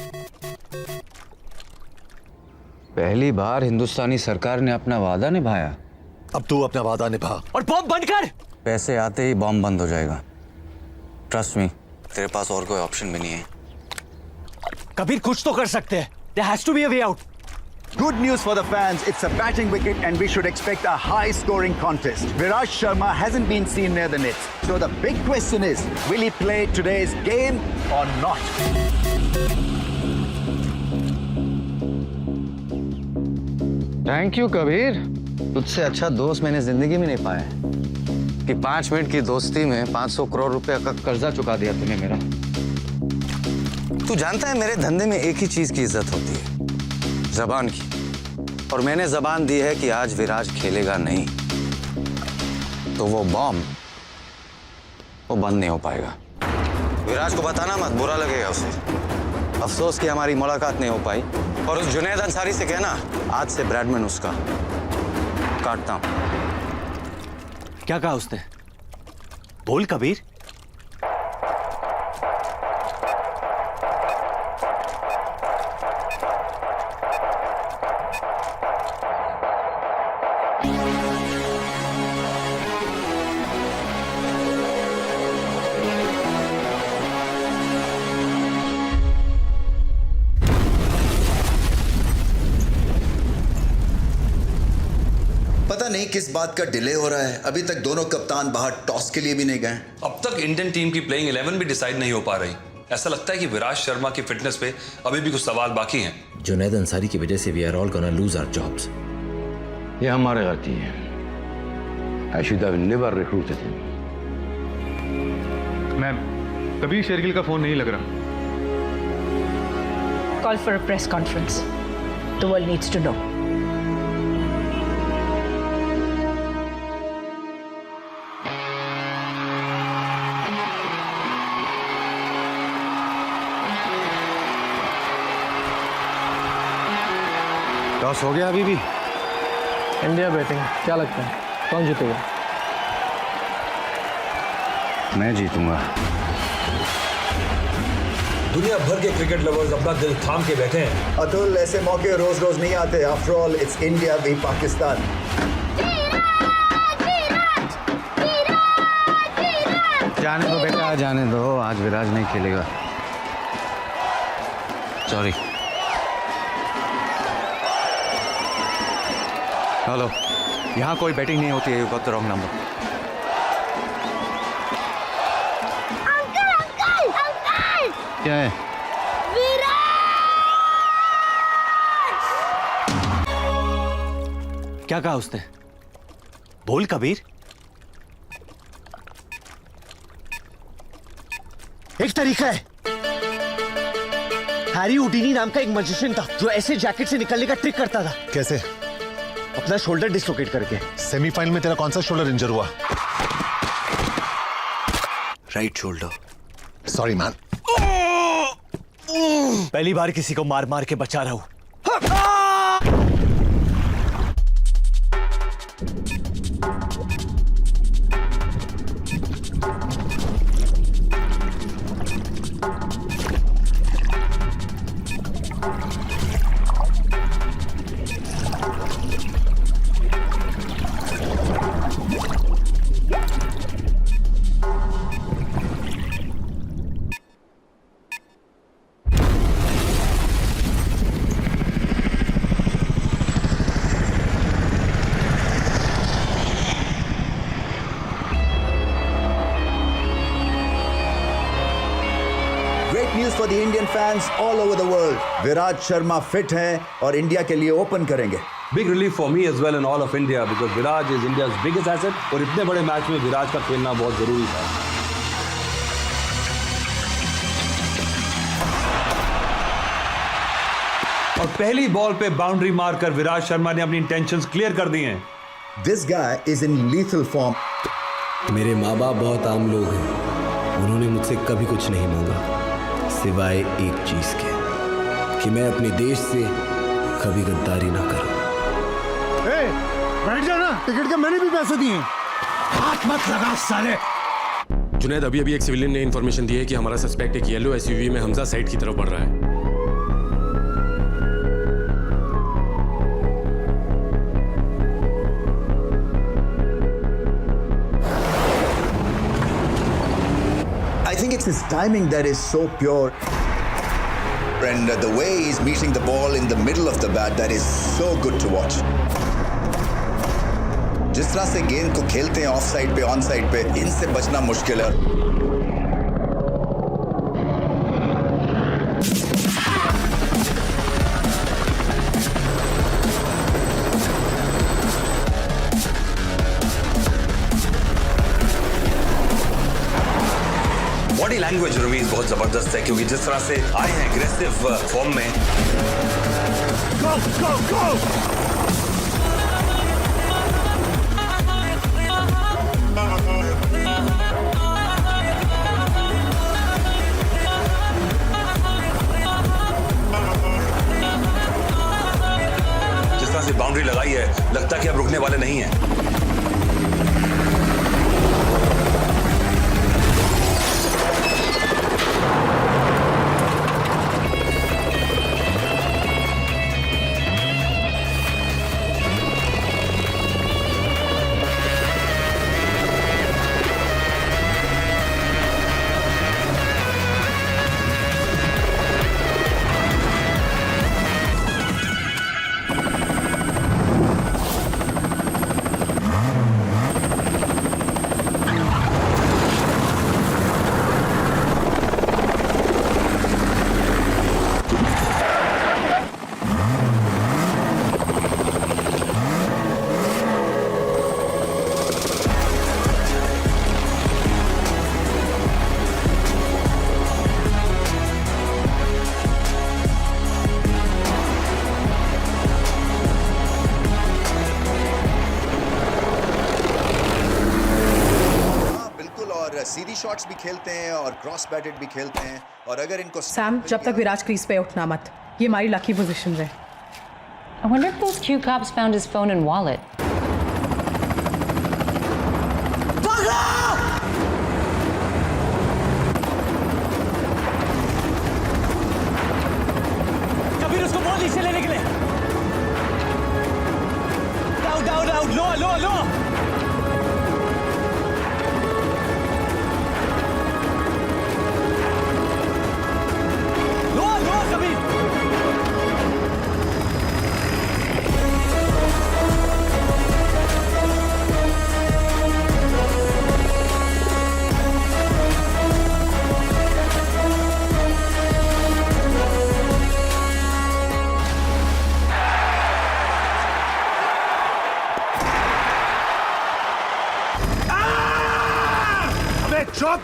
पहली बार हिंदुस्तानी सरकार ने अपना वादा निभाया। अब तू अपना वादा निभा और बॉम्ब बंद कर। पैसे आते ही बॉम्ब बंद हो जाएगा। ट्रस्ट मी, तेरे पास और कोई ऑप्शन भी नहीं है। कबीर कुछ तो कर सकते हैं। There has to be a way out. Good news for the fans. It's a batting wicket and we should expect a high-scoring contest. Viraj Sharma hasn't been seen near the nets. So the big question is, will he play today's game or not? Thank you Kabir. तुझसे अच्छा दोस्त मैंने जिंदगी में नहीं पाया है कि 5 मिनट की दोस्ती में 500 करोड़ रुपए का कर्जा चुका दिया तूने मेरा। तू जानता है मेरे धंधे में एक ही चीज की इज्जत होती है, जबान की। और मैंने जबान दी है कि आज विराज खेलेगा नहीं तो वो बॉम्ब वो बंद नहीं हो पाएगा। विराज को बताना मत, बुरा लगेगा उसे। अफसोस कि हमारी मुलाकात नहीं हो पाई। और उस जुनैद अंसारी से कहना आज से ब्रैडमैन उसका काटता हूं। क्या कहा उसने? बोल कबीर। पता नहीं किस बात का डिले हो रहा है। अभी तक दोनों कप्तान बाहर टॉस के लिए भी नहीं गए। अब तक इंडियन टीम की प्लेइंग 11 भी डिसाइड नहीं हो पा रही। ऐसा लगता है कि विराज शर्मा की फिटनेस पे अभी भी कुछ सवाल बाकी हैं। जुनैद अंसारी की वजह से we are all gonna lose our jobs. ये हमारी गलती है। I should have never recruited him. Ma'am, कभी शेरगिल का फोन नहीं लग रहा। Call for a press conference. The world needs to know. Toss हो गया अभी भी? इंडिया बैटिंग, क्या लगता है कौन जीतेगा? मैं जीतूंगा। दुनिया भर के क्रिकेट लवर्स अपना दिल थाम के बैठे हैं। अतुल, ऐसे मौके रोज रोज नहीं आते। After all it's India v Pakistan. जाने दो बेटा, जाने दो। आज विराज नहीं खेलेगा। सॉरी। हेलो, यहाँ कोई बैटिंग नहीं होती है। You got the wrong number. क्या है? क्या कहा उसने? बोल कबीर। एक तरीका है। हैरी हुडीनी नाम का एक मैजिशियन था जो ऐसे जैकेट से निकलने का ट्रिक करता था। कैसे? अपना शोल्डर डिसलोकेट करके। सेमीफाइनल में तेरा कौन सा शोल्डर इंजर हुआ? Right shoulder. Sorry man. पहली बार किसी को मार मार के बचा रहा हूं। News for the Indian fans all over the world. Viraj Sharma fit हैं और इंडिया के लिए ओपन करेंगे। Big relief for me as well and all of India because Viraj is India's biggest asset और इतने बड़े मैच में विराज का खेलना बहुत जरूरी था। और पहली बॉल पे बाउंड्री मारकर विराज शर्मा ने अपनी इंटेंशंस क्लियर कर दी हैं। This guy is in lethal form. मेरे माँ बाप बहुत आम लोग हैं। उन्होंने मुझसे कभी कुछ नहीं मांगा सिवाय एक चीज के कि मैं अपने देश से कभी गद्दारी ना करूं। बैठ जाना, टिकट के मैंने भी पैसे दिए। हाथ मत लगा साले। जुनैद, अभी अभी एक सिविलियन ने इन्फॉर्मेशन दी है कि हमारा सस्पेक्ट एक येलो एसयूवी में हमजा साइड की तरफ बढ़ रहा है। I think it's his timing that is so pure. And the way he's meeting the ball in the middle of the bat, that is so good to watch. जिस तरह से गेंद को खेलते हैं ऑफ साइड पे, ऑन साइड पे, इनसे बचना मुश्किल है। बॉडी लैंग्वेज रवीज बहुत जबरदस्त है, क्योंकि जिस तरह से आए हैं एग्रेसिव फॉर्म में। Go, go, go! जिस तरह से बाउंड्री लगाई है, लगता है कि अब रुकने वाले नहीं हैं। सीधी शॉट्स भी खेलते हैं और क्रॉस बैटेड भी खेलते हैं, और अगर इनको सैम, जब तक विराज क्रीज पे उठना मत, ये हमारी लकी पोजीशन है। I wonder if those Q cops found his phone and wallet. Kabir, उसको बोल नीचे लेने के लिए। Down, down, down, lower, lower, lower. चुप!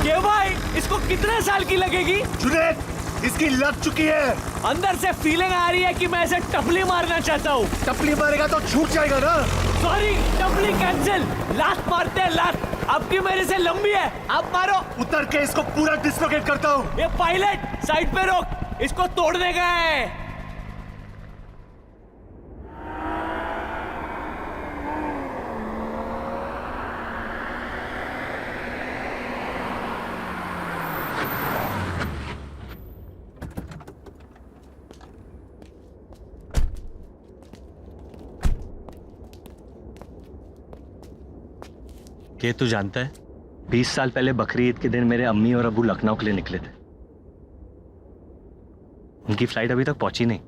क्यों भाई, इसको कितने साल की लगेगी? जुनैद, इसकी लग चुकी है। अंदर से फीलिंग आ रही है कि मैं इसे टपली मारना चाहता हूँ। टपली मारेगा तो छूट जाएगा ना। सॉरी, टपली कैंसिल। लात मारते हैं, लात। आपकी मेरे से लंबी है, आप मारो। उतर के इसको पूरा डिस्लोकेट करता हूँ। ये पायलट, साइड पे रोक, इसको तोड़ने का है। ये तू जानता है, 20 साल पहले बकरी ईद के दिन मेरे अम्मी और अब्बू लखनऊ के लिए निकले थे। उनकी फ्लाइट अभी तक पहुंची नहीं,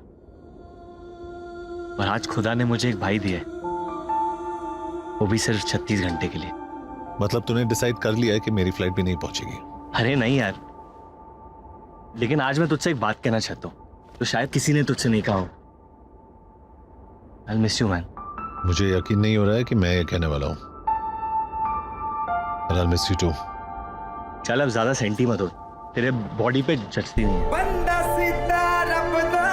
और आज खुदा ने मुझे एक भाई दिया, वो भी सिर्फ 36 घंटे के लिए। मतलब तूने डिसाइड कर लिया है कि मेरी फ्लाइट भी नहीं पहुंचेगी? अरे नहीं यार, लेकिन आज मैं तुझसे एक बात कहना चाहता हूँ, तो शायद किसी ने तुझसे नहीं कहा हो। I'll miss you, man. मुझे यकीन नहीं हो रहा है कि मैं ये कहने वाला हूँ। I'll miss you too. चल अब ज्यादा सेंटी मत हो, तेरे बॉडी पे जचती नहीं है। बंदा सीधा रब दा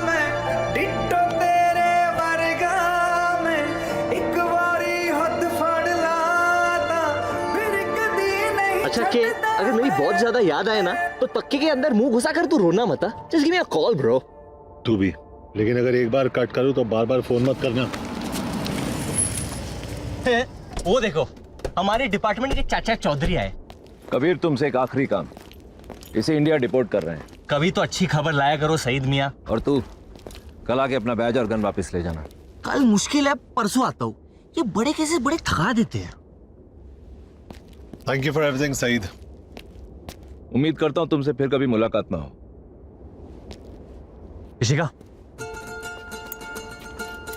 मैं, डिट्टो तेरे वर्गा मैं, एक बारी हद फड़ लाता, फिर कदी नहीं। अच्छा के अगर मेरी बहुत ज्यादा याद आए ना, तो पक्के के अंदर मुंह घुसा कर तू रोना मत। Just give me a call bro. तू भी, लेकिन अगर एक बार कट करूं तो बार बार फोन मत करना। वो देखो, हमारे डिपार्टमेंट के चाचा चौधरी आए। कबीर, तुमसे एक आखिरी काम, इसे इंडिया डिपोर्ट कर रहे हैं। कभी तो अच्छी खबर लाया करो सईद मियाँ। और तू कल आके अपना बैज और गन वापस ले जाना। कल मुश्किल है, परसों आता हूँ। ये बड़े कैसे बड़े थका देते हैं। Thank you for everything Saeed. उम्मीद करता हूँ तुमसे फिर कभी मुलाकात ना हो। ऋषिका,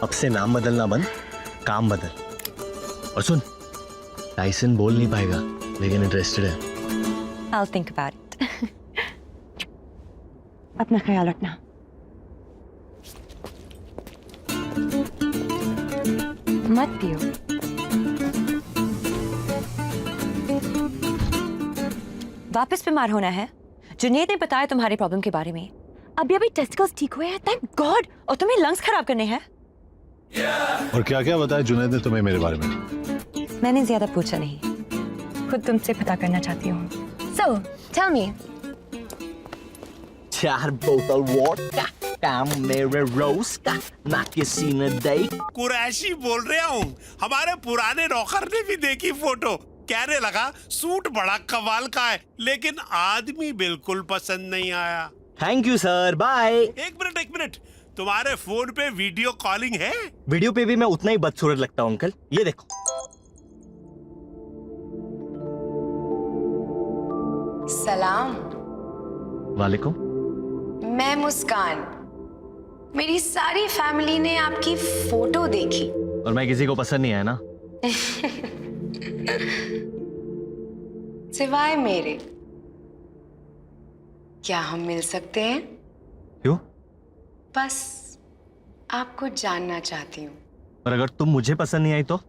अब से नाम बदलना बंद, काम बदल। और सुन, टाइसन बोल नहीं पाएगा लेकिन इंटरेस्टेड है। I'll think about it. अपना ख्याल रखना। मत पियो। वापस बीमार होना है? जुनैद ने बताया तुम्हारे प्रॉब्लम के बारे में। अभी टेस्टिकल्स ठीक हुए हैं, थैंक गॉड। और तुम्हें लंग्स खराब करने हैं। और क्या क्या बताया जुनैद ने तुम्हें मेरे बारे में? मैंने ज्यादा पूछा नहीं, खुद तुमसे पता करना चाहती हूँ। So, tell me. 4 बोतल वोडका, काम मेरे रोज का, ना किसी ने देख। कुरैशी बोल रहा हूँ। हमारे पुराने नौकर ने भी देखी फोटो, कहने लगा सूट बड़ा कमाल का है, लेकिन आदमी बिल्कुल पसंद नहीं आया। Thank you sir, bye. एक मिनट, तुम्हारे फोन पे वीडियो कॉलिंग है? वीडियो पे भी मैं उतना ही बदसूरत लगता हूँ अंकल, ये देखो। सलाम। वालेकुम। मैं मुस्कान। मेरी सारी फैमिली ने आपकी फोटो देखी। और मैं किसी को पसंद नहीं आया ना? सिवाय मेरे। क्या हम मिल सकते हैं? क्यों? बस आपको जानना चाहती हूँ। और अगर तुम मुझे पसंद नहीं आई तो?